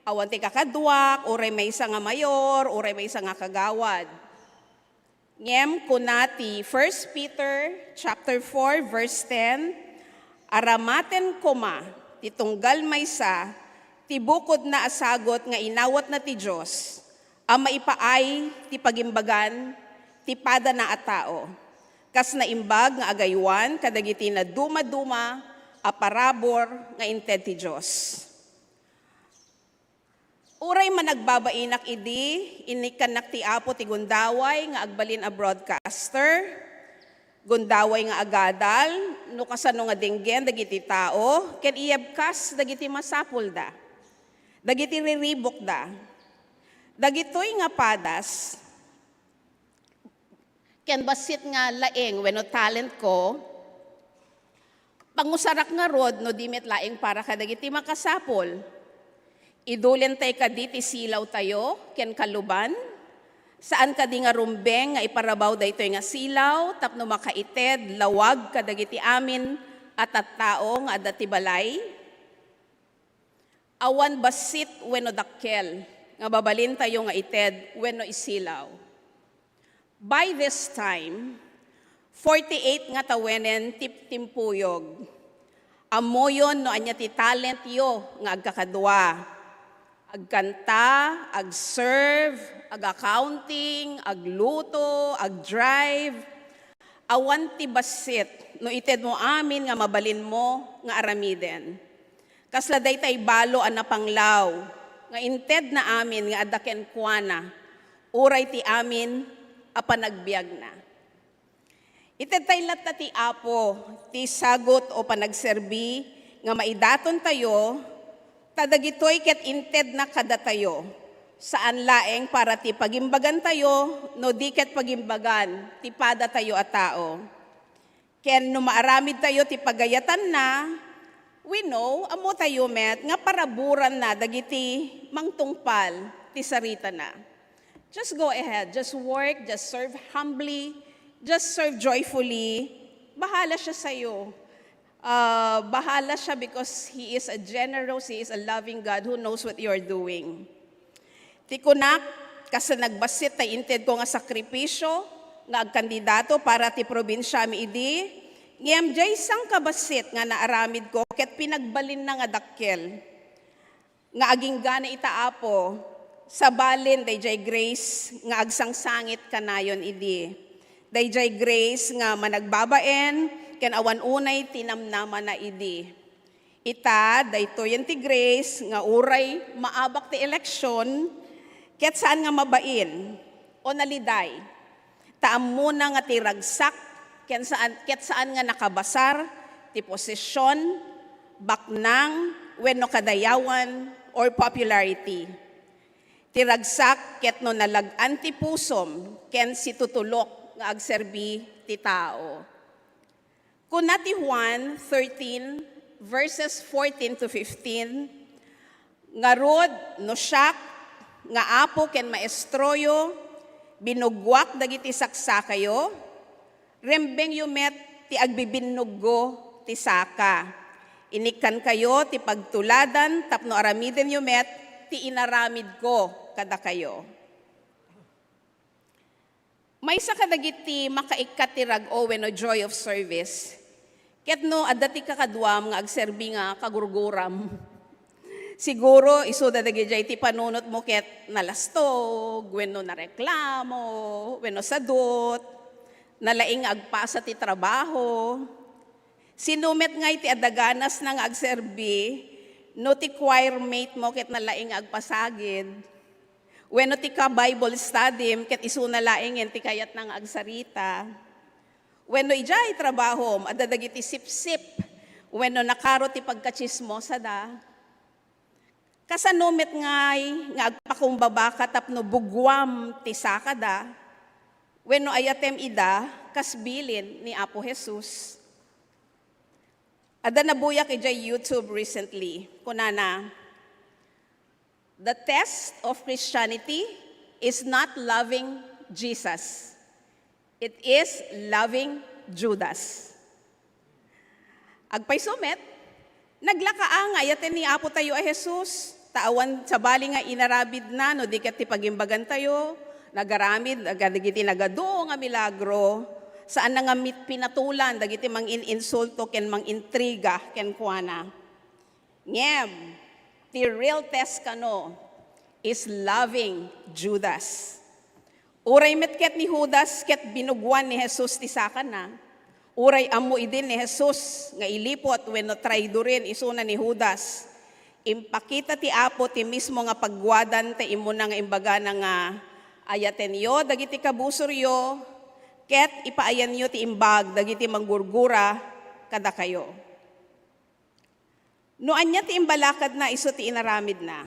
awan ti kakadwak, uray may isa nga mayor, uray may isa nga kagawad. Ngem kunati 1 Peter chapter 4 verse 10, aramaten koma, titunggal maysa, ti bukod na asagot nga inawat na ti Diyos, ang maipaay ti pagimbagan, ti pada na atao. Kas na imbag nga agaywan, kadagiti na duma-duma, aparabor nga inted ti Diyos. Uray man nagbabainak idi, inikanak ti Apo ti gundaway nga agbalin a broadcaster, gundaway nga agadal, no kasano nga dinggen dagiti tao, ken iyabkas dagiti masapul da, dagiti riribok da, dagitoy nga padas, ken basit nga laeng wenno talent ko, Pangusarak nga rod, no dimit laing para kadagiti makasapol. Idulen tay kaditi silaw tayo, ken kaluban, saan ka di nga rumbeng nga iparabaw daytoy nga silaw, tapno makaited, lawag kadagiti amin, at tao nga adati balay. Awan basit wenno dakkel, nga babalin tayo nga ited wenno isilaw. By this time, 48 nga tawenen timpuyog. Amoyon no anya ti talent yo nga agkakadwa. Agkanta, ag-serve, ag-accounting, agluto, ag-drive. Awan ti basit no ited mo amin nga mabalin mo nga aramiden. Kasla daytay balo an napanglaw nga inted na amin nga adaken kuana. Uray ti amin apan nagbiag na. Ited tay latta ti apo ti sagot o panagserbi nga maidaton tayo tadagitoy ket inted na kada tayo. Saan laeng para ti pagimbagan tayo, no di ket pagimbagan, ti pada tayo at tao. Ken no maaramid tayo ti pagayatan na, we know, amo tayo met, nga paraburan na dagiti mangtungpal ti sarita na. Just go ahead, just work, just serve humbly, just serve joyfully. Bahala siya sa'yo. Bahala siya because He is a generous, He is a loving God who knows what you're doing. Tikunak, kasi nagbasit tay inted ko nga sakripisyo, nga agkandidato para ti probinsya mi idi, ngem jay sang kabasit nga naaramid ko, ket pinagbalin na nga dakkel. Nga aging gana itaapo, sa balin dayjay grace nga agsangsangit kanayon idi. Dayjay grace nga managbabaen, ken awan unay tinamnaman na idi. Ita, daytoy ti grace, nga uray maabak ti eleksyon, ket saan nga mabain, o naliday. Taam muna nga ti ragsak, ket saan nga nakabasar, ti posisyon, baknang, wenno kadayawan, or popularity. Ti ragsak, ket no nalagan ti pusom, ken si tutulok nga agserbi ti tao. Kuna ti Juan 13, verses 14 to 15, nga rod no siak, nga apo ken maestroyo, binugwak dagiti saksakayo, rembeng yumet ti agbibinuggo ti saka. Inikan kayo ti pagtuladan, tapno aramiden yumet ti inaramid ko kada kayo. May sa kadagiti makaikat ti rag-o wenno joy of service. Ket no adati kakadwam nga agserbi nga kagurguram. Siguro iso dadagijay ti panunot mo ket nalastog, wenno nareklamo, wenno sadot, nalaing agpasa ti trabaho. Sinumet nga iti adaganas nang agserbi, no ti choir mate mo ket nalaing agpasagid. Wenno ti ka Bible study ket isu nalaing ti kayat nang agsarita. Wenno ijay trabaho, adadagiti sip-sip, wenno nakaro ti pagkachismosa da. Kasanumet ngay nga agpakumbaba katapno bugwam ti sakada, wenno ayatem ida kasbilin ni Apo Jesus. Ada nabuyak ijay YouTube recently, kunana, the test of Christianity is not loving Jesus. It is loving Judas. Agpay sumet, naglakaang ayaten ni Apo tayo a Jesus, taawan sa bali nga inarabid na, no di ket ti pagimbagan tayo, nagaramid, agadagiti nagado nga milagro, saan nga pinatulan, dagiti mang insulto, ken mang intriga, ken kuana. Ngem, the real test kano is loving Judas. Uray met ket ni Judas, ket binugwan ni Jesus ti saka na. Uray amo idin ni Jesus, nga ilipot, wenno traidorin, isuna ni Judas. Impakita ti Apo ti mismo nga pagwadan ti imo na nga imbaga na nga ayaten yo, dagiti kabusoryo, ket ipaayan yo ti imbag, dagiti manggurgura, kada kayo. No anya ti imbalakad na iso ti inaramid na.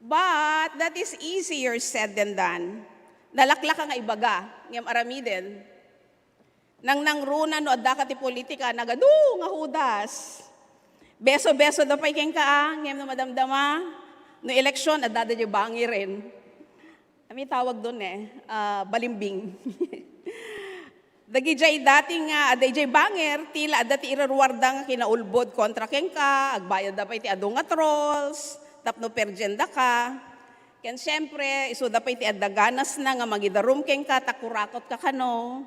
But that is easier said than done. Nalaklak nga ibaga, ngem aramiden. Nang nangruna no adda ka ti politika, nagadu nga hudas. Beso-beso da pa'y keng ka, ngem no madamdama, no eleksyon, adda da bangi rin. Kami tawag doon balimbing. Dagijay dating nga, aday jay banger, tila adda ti iraruwarda nga kinaulbod kontra keng ka, agbayad da pa'y ti adu nga trolls, tapno perjenda ka. Ken siyempre, iso da pa'y ti adda ganas na nga magidarum keng ka, takurakot ka kano.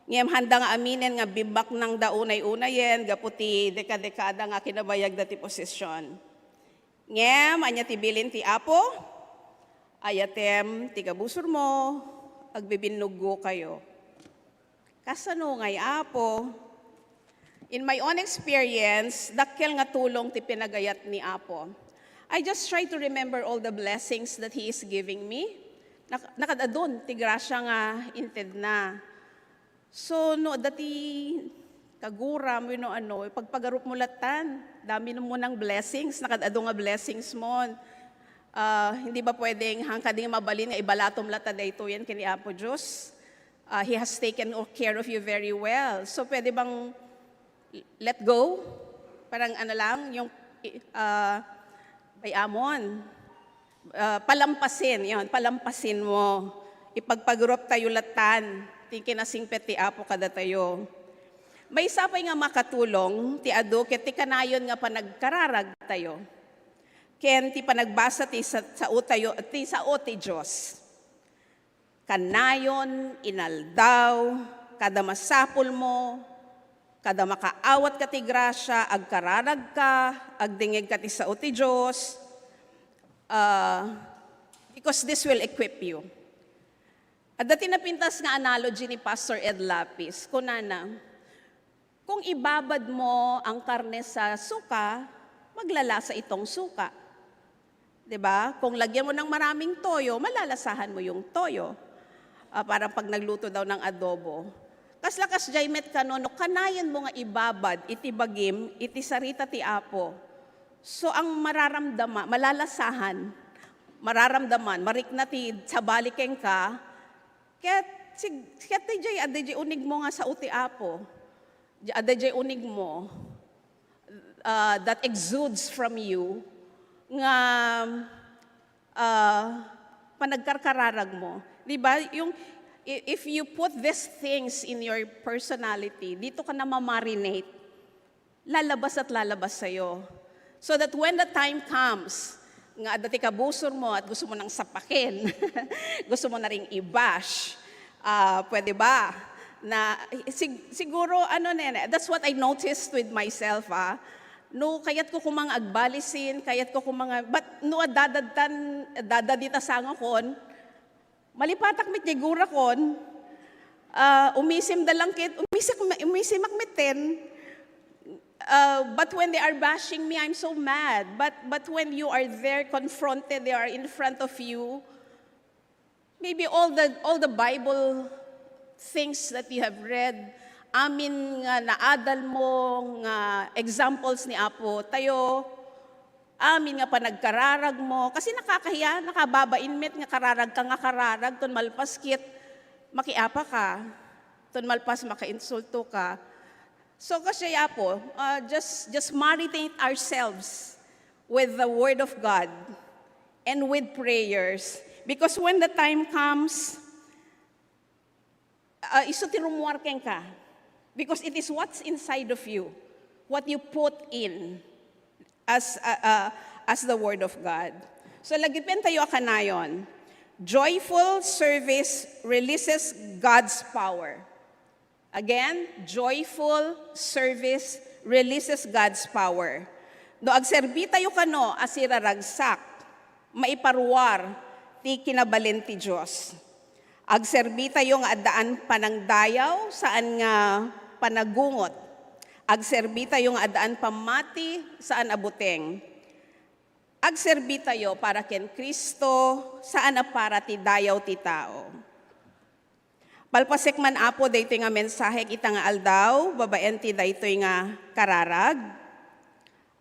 Ngem handa nga aminen nga bimbak nang daunay-unayen, gaputi dekada-dekada nga kinabayag da ti posisyon. Ngem, anya ti bilin ti Apo, ayatem ti kabusor mo, agbibinugo kayo. Kasano ngay Apo, in my own experience, dakkel nga tulong ti pinagayat ni Apo. I just try to remember all the blessings that He is giving me. Nakadadon, ti grasya nga inted na. So, no, dati kaguram, pagpagarup mo latan, dami mo ng blessings, nakadado nga blessings mo. Hindi ba pwedeng hangkading mabalin nga ibalatom lata dayto yan kini Apo Diyos? He has taken care of you very well. So, pwede bang let go? Parang lang, yung bayamon. Palampasin mo. Ipagpagrup tayo latan. Ti kinasingpet ti Apo kada tayo. May sapay nga makatulong, ti adu, ket ti kanayon nga panagkararag tayo. Ken ti panagbasa ti sao tayo, ti sao ti Diyos. Kanayon, inaldaw, kada masapul mo, kada makaawat ka ti grasya, agkararag ka, agdingeg ka ti sao ti Diyos, because this will equip you. At dati napintas nga analogy ni Pastor Ed Lapis, kunana, kung ibabad mo ang karne sa suka, maglalasa itong suka. 'Di ba? Kung lagyan mo ng maraming toyo, malalasahan mo yung toyo. Parang pag nagluto daw ng adobo. Kas jaymet kano, no kanayan mo nga ibabad, iti bagim, iti sarita ti Apo. So ang malalasahan, mararamdaman, marikna ti sabalikeng ka, kaya aday unig mo nga sa uti Apo. Aday unig mo that exudes from you nga panagkarkararag mo. Diba? If you put these things in your personality, dito ka na mamarinate, lalabas at lalabas sa'yo. So that when the time comes, nga dati kabusor mo at gusto mo nang sapakin, gusto mo na ring i-bash, pwede ba? Na, siguro, that's what I noticed with myself, No, kayat ko kumang agbalisin, kayat ko kumang, but no, dadadita sango kon, malipatak mit nigura kon, umisim dalang kit, umisim akmiten, but when they are bashing me, I'm so mad. But when you are there confronted, they are in front of you, maybe all the Bible things that you have read, amin nga naadal mo nga examples ni Apo tayo, amin nga panagkararag mo, kasi nakakahiya, nakababainmet nga kararag, ton malpaskit, makiapa ka, ton malpas makainsulto ka. So kasi Apo, just marinate ourselves with the Word of God and with prayers. Because when the time comes, iso ti rumuarken ka. Because it is what's inside of you, what you put in as the Word of God. So lagipin tayo kanayon. Joyful service releases God's power. Again, joyful service releases God's power. Do agserbi tayo kano asiraragsak, maiparwar ti kinabalin ti Diyos. Agserbi tayo nga adaan panangdayaw, saan nga panagungot. Agserbi tayo nga adaan pamati, saan abuteng. Agserbi tayo para ken Kristo, saan na para ti dayaw ti tao. Palpasek man Apo daytoy nga mensahe kita nga aldaw, babaen ti daytoy nga kararag.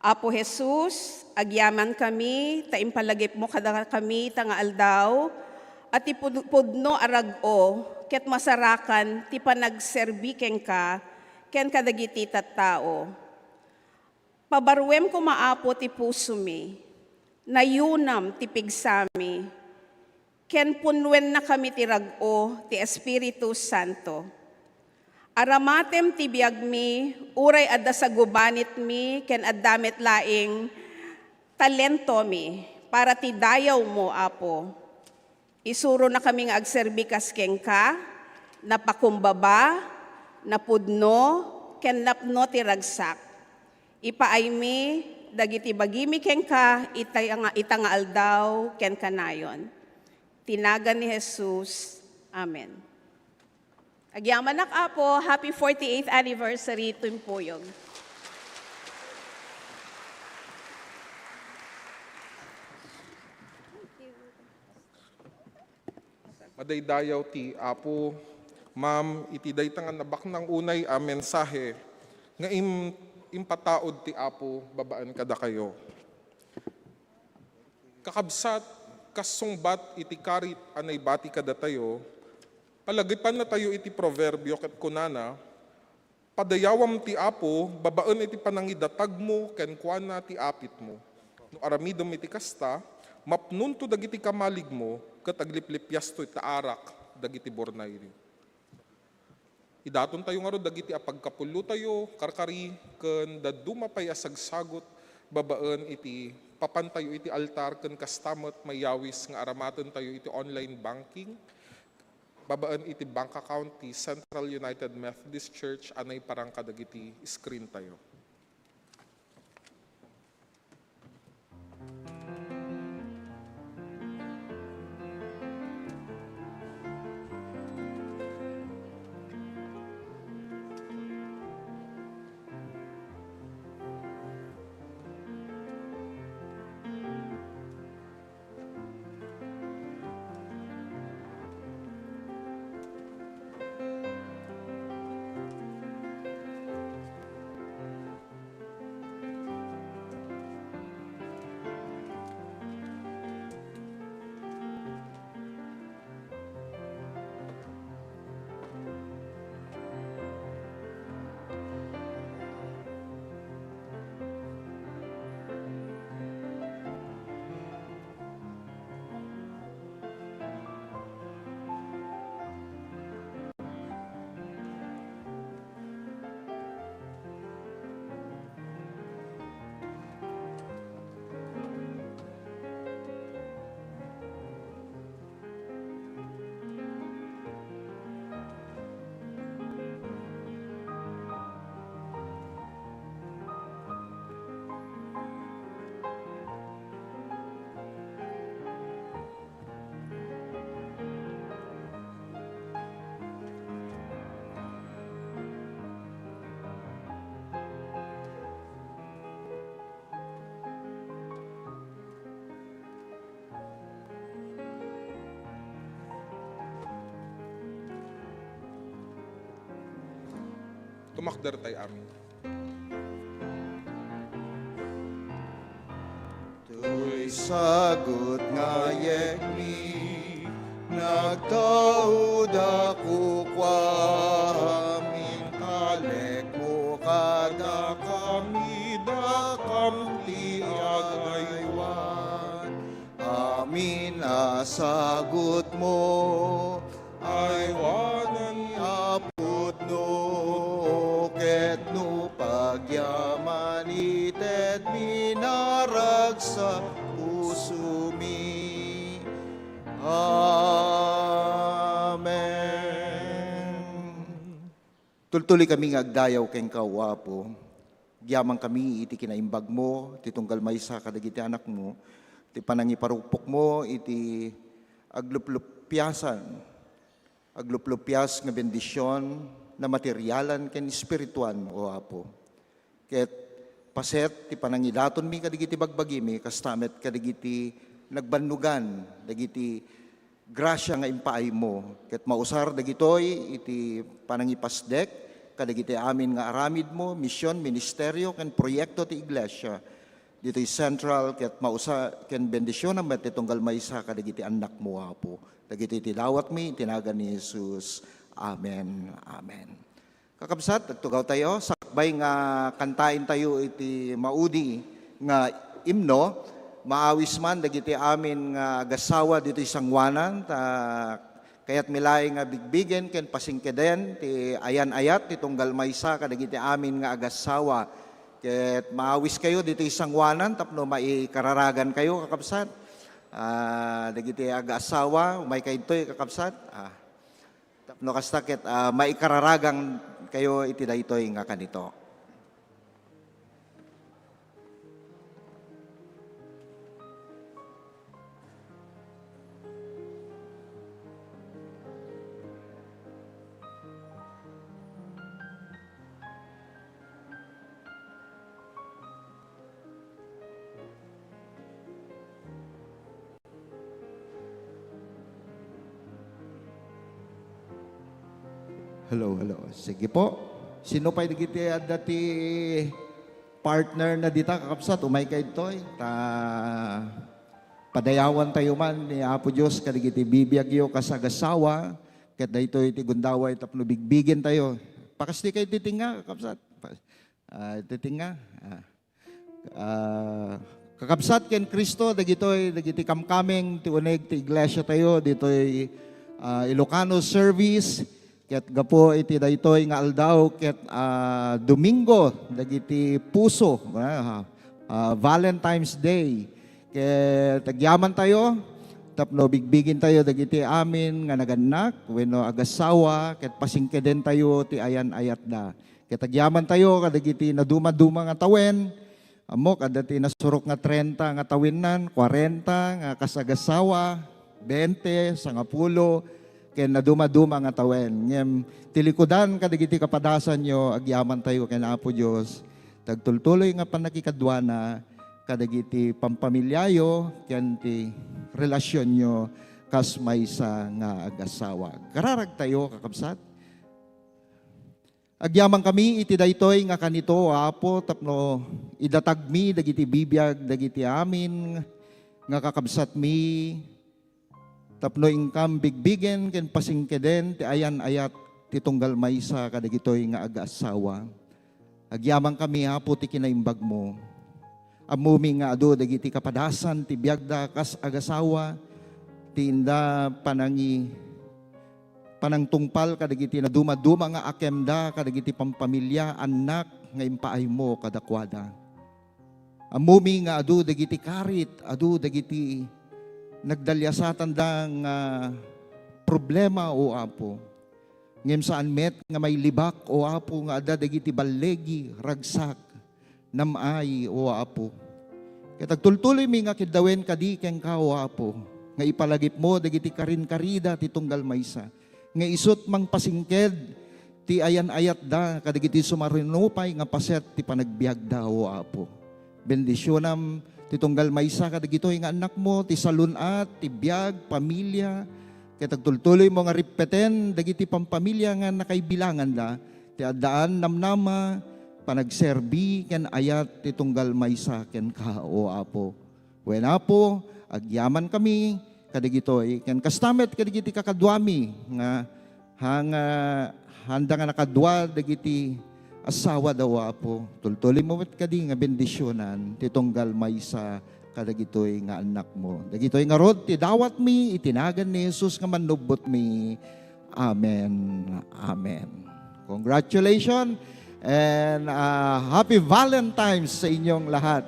Apo Jesus, agyaman kami, taimpalagip mo kada kami ita nga aldaw, at ipudno arag-o, ket masarakan ti panagserbi ken ka, ken kadagiti tattao. Pabarwem ko maapo ti puso mi, nayunam ti pigsami, ken punwen na kami ti rag-o ti Espiritu Santo. Aramatem ti biag mi, uray adda sa gubanit mi, ken addamit laing talento mi, para ti dayaw mo, Apo. Isuro na kami nga agserbi kas ken ka, napakumbaba, napudno, ken napno ti ragsak. Ipaay mi, dagiti bagimi ken ka, ita nga aldaw, ken kanayon. Tinagan ni Jesus. Amen. Agyamanak, Apo, happy 48th anniversary Timpuyog.
Madaydayaw ti Apo, Ma'am, iti daytangan nabak ng unay a mensahe, nga impataod ti Apo, babaan kada kayo. Kakabsat, kasungbat iti karit anay bati kada tayo, palagipan na tayo iti proverbio ket kunana, padayawam ti Apo, babaan iti panangidatag mo, ken kuana ti apit mo. No aramidom iti kasta, mapnunto dagiti kamalig mo, ket agliplipyas to itaarak dagiti bornay. Idaton tayo nga ro dagiti apagkapulo tayo, karkari, ken daduma pay asagsagot, babaan iti papantayo iti altar, ken kastamot mayawis nga aramaton tayo iti online banking, babaan iti bank account ti Central United Methodist Church, anay parang kadagiti screen tayo. Tumakder tayo amin.
Tuy sagot nga yekmi, nagtaud ako kwamin, kalek mo kada kami, dakam ti agaywan. Amin asagot mo, aywanan apod no, ket no pagyaman itet minarag sa puso mi. Amen. Tultuli kami ngagdayaw keng kawapo. Gyaman kami iti kinaimbag mo, iti tunggal maysa kadagiti anak mo, iti panangiparupok mo, iti agluplupias nga bendisyon na materyalan ken espirituan mo, o Apo. Ket paset ti panangidaton mi kadagiti bagbagimi, kastamet kadagiti nagbannugan, dagiti grasya nga impaay mo. Ket mausar dagitoy iti panangipasdek, kadagiti amin nga aramid mo, misyon, ministeryo, ken proyekto ti iglesia. dito'y central, ket mausa, ken bendisyon ang matitunggal maysa kadagiti anak mo, Apo. Dagiti tilawat mi, tinagan ni Jesus. Amen. Amen. Kakabsat, nagtugaw tayo. Sakbay nga kantain tayo iti maudi nga imno. Maawis man, dagiti amin nga agasawa dito sangwanan. Kaya't milay nga bigbigen, ken pasingkeden, ti ayan-ayat, ti tunggal maysa, kadagiti amin nga agasawa. Ket maawis kayo dito sangwanan, tapno maikararagan kayo, kakabsat. Dagiti aga-asawa, umay kayo ito'y kakabsat. Tapno kasta ket maikararagang kayo iti daytoy nga kanito. Hello, hello. Sige po. Sino pa digiti dati partner na dita kakabsat, umay kay toy. Padayawan tayo man ni Apo Diyos kadigiti bibiyagyo kasagasawa, ket daytoy iti gundaway tapno bigbigin tayo. Pakasti kay titinga kakabsat. Titinga. Kakabsat ken Kristo dagiti kamkameng ti uneg ti iglesia tayo ditoy Ilocano service. Ket gapo iti daytoy nga aldaw ket Domingo dagiti puso Valentine's Day. Ket tagyaman tayo tapno bigbigin tayo dagiti amin nga naganak wenno agasawa ket pasingkeden tayo ti ayan-ayat da. Ket tagyaman tayo kadagiti naduma-duma nga tawen amo kadati nasurok nga 30 nga tawennan, 40 nga kasagasawa, 20, 10 ken naduma-duma nga tawen. Ngem tilikudan kadagiti kapadasan nyo agyaman tayo ken Apo Dios. Tagtultuloy nga panakikadwana kadagiti pampamilyayo ken ti relasyon nyo kas maysa nga agasawa. Kararag tayo kakabsat. Agyaman kami iti daytoy nga kanito Apo tapno idatag mi dagiti bibiyag dagiti amin nga kakabsat mi. Tapno ingkam bigbigen ken pasingkeden ti ayan-ayat ti tunggal maysa kadagitoy nga aga-asawa. Agyaman kami Apo ti kinaimbag mo. Amumi nga adu dagiti kapadasan ti biagda kas agasawa ti inda panangtungpal kadagiti na duma-duma nga akemda kadagiti pampamilya anak nga impaay mo kadakwada. Amumi nga adu dagiti karit adu dagiti nagdalyasatan dang problema o Apo. Ngem saan met nga may libak o Apo nga ada dagiti balegi ragsak namay o Apo. Ket agtultuloy mi nga kidawen kadi ken ka o Apo nga ipalagip mo dagiti karin-karida ti tunggal maysa. Nga isut mang pasingked ti ayan-ayat da kadagiti sumarinupay nga paset ti panagbiag da o Apo. Bendisyonam ti tunggal maysa kadagitoy nga anak mo ti salunat, ti biag, pamilya. Ket agtultuloy mo nga ripeten dagiti pampamilya nga nakaibilangan da ti addaan namnama panagserbi ken ayat ti tunggal maysa ken ka o Apo. Wen Apo agyaman kami kadagitoy ken kastamet kadagiti kakadwami nga handa nga nakadwa dagiti asawa daw Apo. Tultuloy mo met kadi nga bendisyonan ti tunggal maysa kadagitoy nga anak mo. Dagitoy nga rod ti dawat mi itinagan ni Jesus nga manubot mi. Amen. Amen. Congratulations and happy Valentine's sa inyong lahat.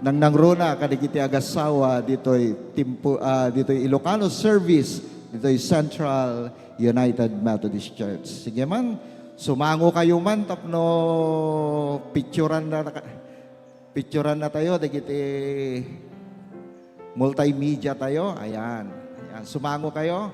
Nang nangruna kadagiti agasawa ditoy Ilocano service ditoy Central United Methodist Church. Sige man, sumango kayo man tapno picturean na tayo dagiti multimedia tayo. Ayan. Ayan, sumango kayo.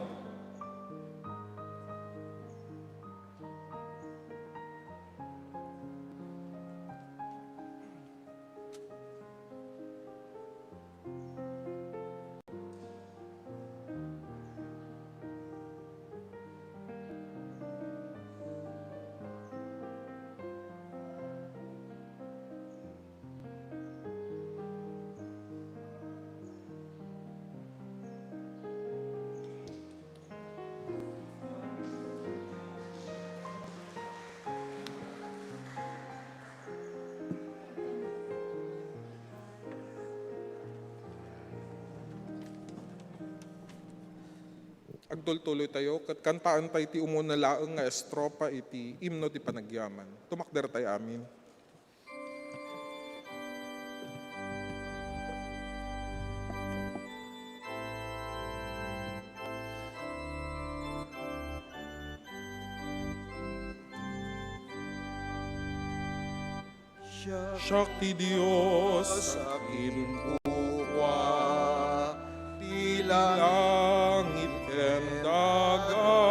Agdultuloy tayo, kat kantaan tayo ti umuna laeng nga estropa iti imno ti panagyaman. Tumakder tayo amin. Shakti Diyos sa akin
Kuwa, tila
langit ken daga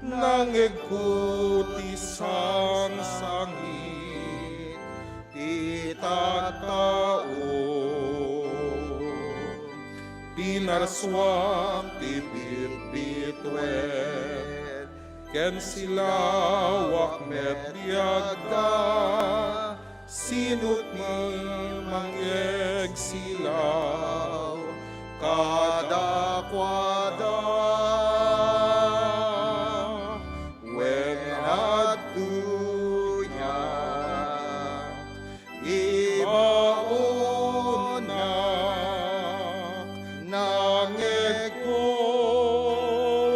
nangegkuti sang sangit itatao pinarswak ti bitbitwen ken silawak met biagda sinut mangegsilaw kadakwada when adtuya ibaonak nangeko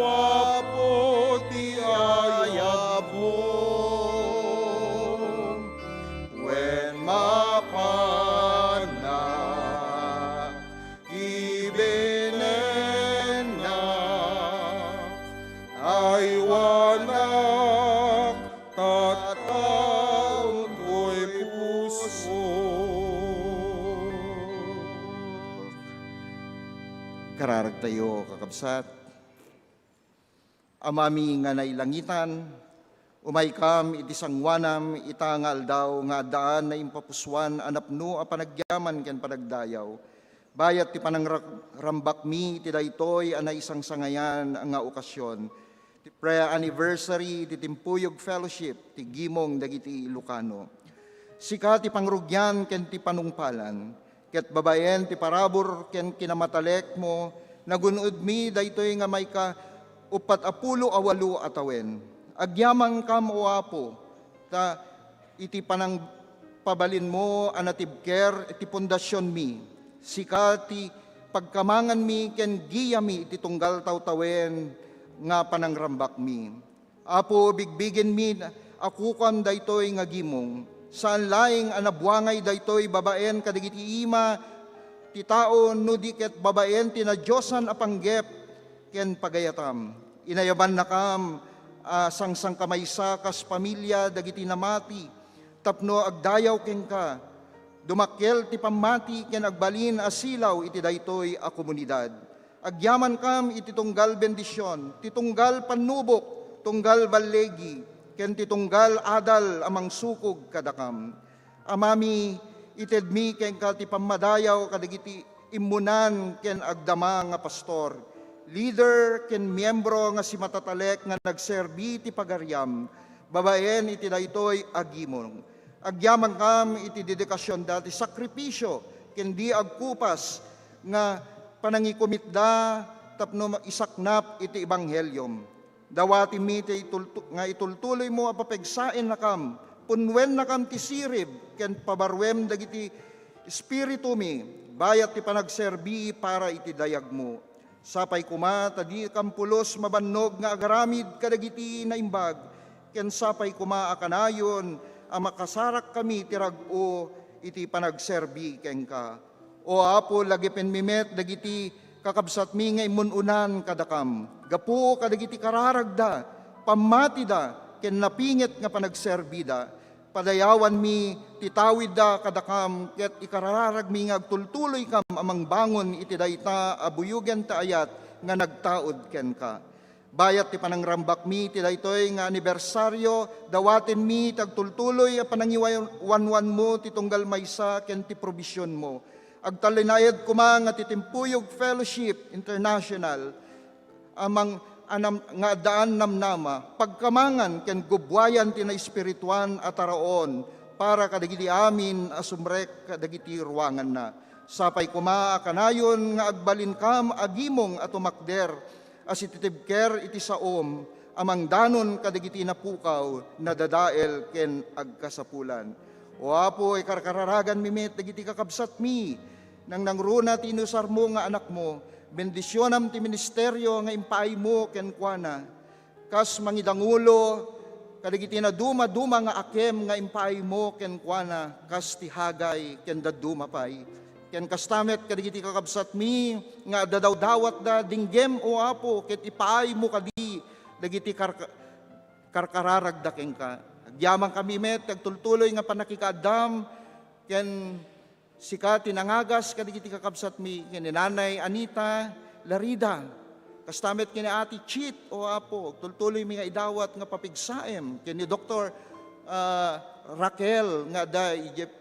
apoti ayabong when mapanak ibenenak ay wanak tataon ko'y puso.
kararag tayo kakabsat. Amami nga nailangitan, umaykam iti sangwanam ita nga aldaw nga daan na impapuswan anapno a panagyaman ken panagdayaw. Bayat ti panangrambak mi ti daytoy anay isang sangayan nga okasyon. Ti pre-anniversary ti Timpuyog Fellowship ti Gimong dagiti Ilocano. Sika ti pangrugyan ken ti panungpalan. Ket babayen ti parabor ken kinamatalek mo nagunod mi daytoy nga may ka 48 atawen. Agyamang kam o apo, ta iti panang pabalin mo anatibker iti pundasyon mi. Sika ti pagkamangan mi ken giyami iti tunggal tawtawen nga panangrambak mi. Apo bigbigin mi akukan daytoy nga gimong. Saan laing anabuangay daytoy babaen kadagiti ima ti tao no diket babaen ti na Diyosan apanggep ken pagayatam. Inayaban na kam sangsang kamaysa kas pamilya dagiti namati tapno agdayaw ken ka dumakkel ti pamati ken agbalin asilaw iti daytoy a komunidad. Agyaman kam iti tunggal bendisyon, ti tunggal panubok, tunggal ballegi, ken ti tunggal adal amang sukog kadakam. Amami itedmi ken ka ti pamadayaw kadagiti immunan ken agdama nga pastor. Leader ken miyembro nga si matatalek nga nagserbi ti pagaryam, babaen iti daytoy agimong. Agyaman kam iti dedikasyon dati sakripisyo ken di agkupas nga panangikumitda tapno isaknap iti ebanghelyo. Dawati mi ti nga itultuloy mo apapegsaen na kam, punwen na kam ti sirib ken pabarwem dagiti espiritu mi, bayat ti panagserbi para iti dayag mo. Sapay kuma tadi kampulos mabannog nga agaramid kadagiti naimbag, ken sapay kuma akanayon a makasarak kami ti rag-o iti panagserbi ken ka. O apo lagipen mimet dagiti kakabsat mi nga imununan kadakam. Gapu kadagiti kararagda, pamatida ken napinget nga panagserbida. Padayawan mi titawid da kadakam ket ikarararag mi nga agtultuloy kam amang bangon iti dayta abuyugen ta ayat nga nagtaod ken ka. Bayat ti panangrambak mi ti daytoy nga anibersaryo dawaten mi tagtultuloy a panangiwanwan mo ti tunggal maysa ken ti probisyon mo. Agtalinayad kuma nga ti Timpuyog Fellowship International amang anam nga daan namnama pagkamangan ken gubwayan ti na espirituan at araon para kadagiti amin asumrek kadagiti ruangan na. Sapay kuma kanayon nga agbalin kam agimong at umakder as ititibker iti saom amang danon kadagiti napukaw na dadael ken agkasapulan. O apo ikarkararagan mimit dagiti kakabsat mi nang nangruna tinusar mo nga anak mo bendisyonam ti ministeryo nga impaay mo ken kuana, kas mangidangulo, kadagiti na duma nga akem nga impaay mo ken kuana, kas ti hagay ken daduma pay. Ken kastamet kadagiti kakabsat mi, nga dadawdawat da dinggem o Apo, ket ipaay mo kadi, dagiti karkararagdaking ka. Agyaman kami met, agtultuloy nga panakikaadam, ken sika tinangagas kadagiti kakabsat mi, ken ni Nanay Anita Larida, kastamet ken ni Ati Chit o Apo, tultuloy mi nga idawat nga papigsaem, ken ni Dr. Raquel nga da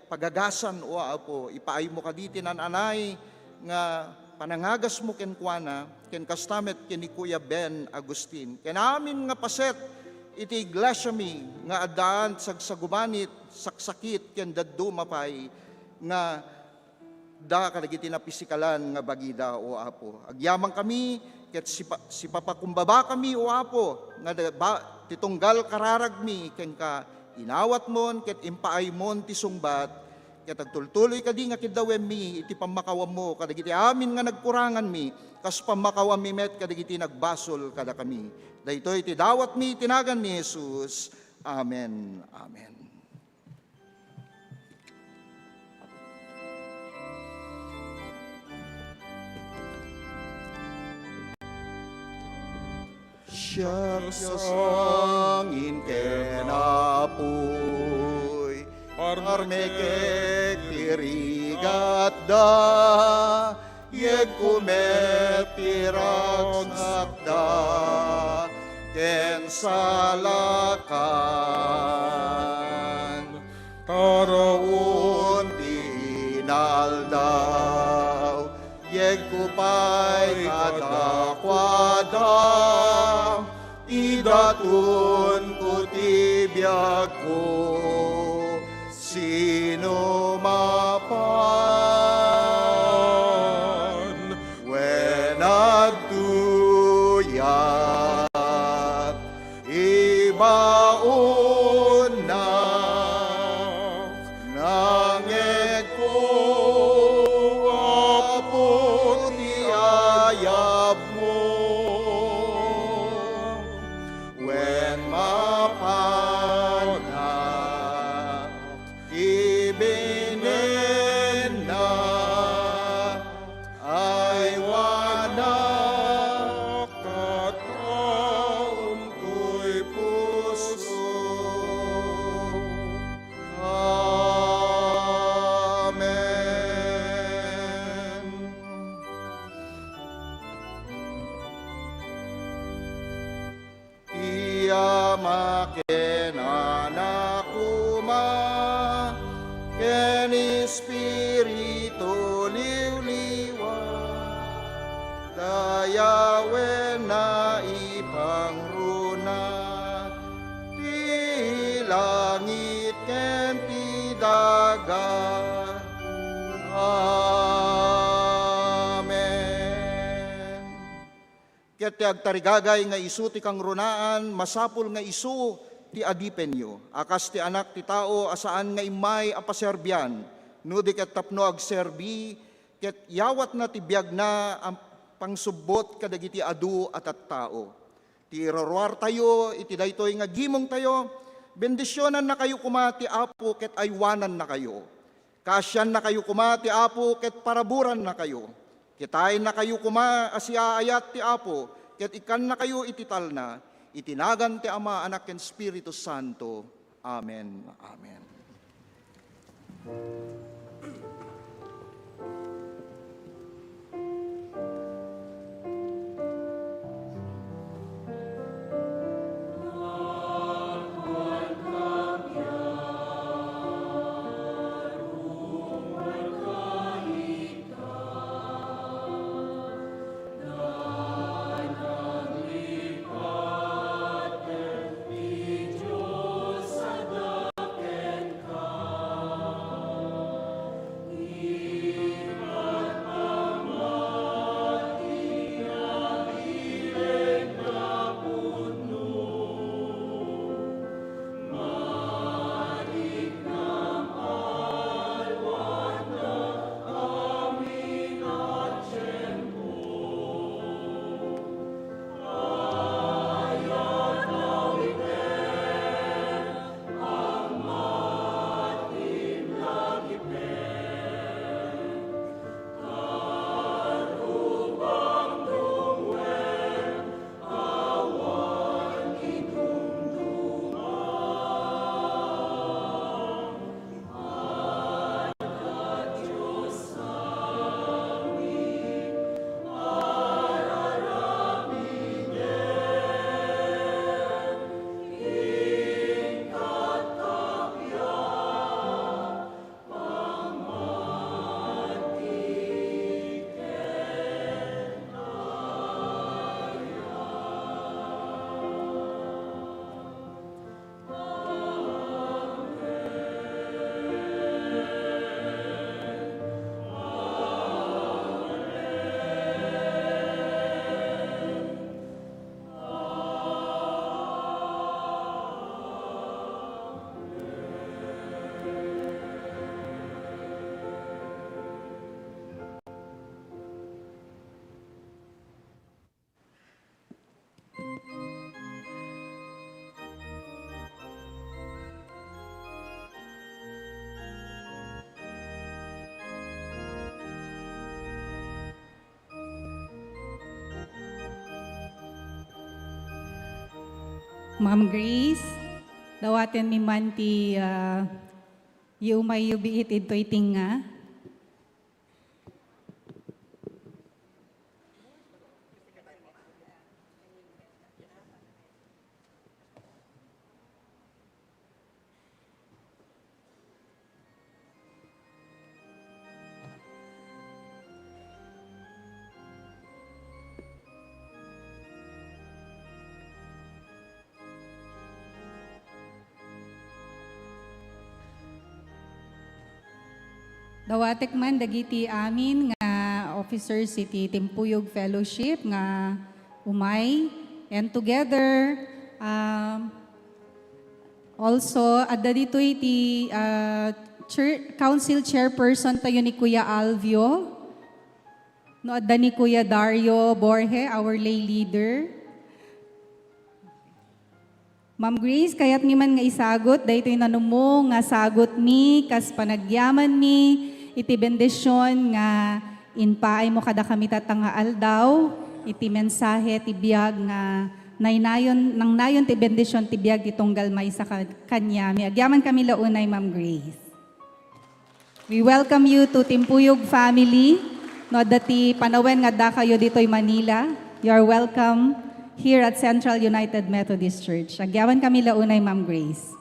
pagagasan o Apo, ipaay mo kaditi nananay nga panangagas mo ken kuana, ken kastamet ken ni Kuya Ben Agustin. Ken amin nga paset iti iglesia mi nga adaan sagsagubanit saksakit ken daddo mapay nga da kadagiti na pisikalan nga bagida o Apo. Agyaman kami ket si papakumbaba kami o Apo nga titunggal kararagmi ken ka inawat mon ket impaay mon ti sungbat ket agtultuloy kadi nga kidawem mi iti pamakawam mo kadagiti amin nga nagkurangan mi kas pamakawam mi met kadagiti nagbasol kada kami. Daytoy ti dawat mi tinagan ni Jesus. Amen. Amen. Siya sangin kenapoy, parmekek tirigat da, yeg kumet tiragsak ken salakan, taraon tinaldaw, yeg kupay kadakwada, idatun ko tibiyag ko, sino mapan, when agtuyat, ibaon na, nangeg ko, Apo ti ayab mo. Ket ti agtarigagay nga isu ti kang runaan, masapul nga isu ti adipenyo. Akas ti anak ti tao asaan nga imay apaserbian, no di ket tapno agserbi, ket yawat na ti biag na ang pangsubbot kadagiti adu at tao. Ti irorwar tayo, iti daytoy nga gimong tayo, bendisyonan na kayo kumati Apo, ket aywanan na kayo. Kasyan na kayo kumati Apo, ket paraburan na kayo. Kitain na kayo asiaayat ti Apo, ket ikan na kayo itital na, itinagan ti Ama, Anak, ken Espiritu Santo. Amen. Amen.
Ma'am Grace, dawaten mi man ti umay yubiit ito itinga. Dawatek man dagiti amin nga officer city Timpuyog Fellowship nga umay and together also adda ditoy ti council chairperson tayo ni Kuya Alvio no adda ni Kuya Dario Borge, our lay leader. Ma'am Grace, kayat mi man nga isagot, dahito yung nanumo nga sagot mi, kas panagyaman mi, iti bendisyon nga inpaay mo kada kami tatanga aldaw, iti mensahe ti biyag nga nang nayon ti bendisyon ti biyag ti tunggal may sa kanya. Mi agyaman kami launay, Ma'am Grace. We welcome you to Timpuyog family. No, dati panawen nga da kayo dito'y Manila. You are welcome here at Central United Methodist Church. Agyawan kami launay, Ma'am Grace.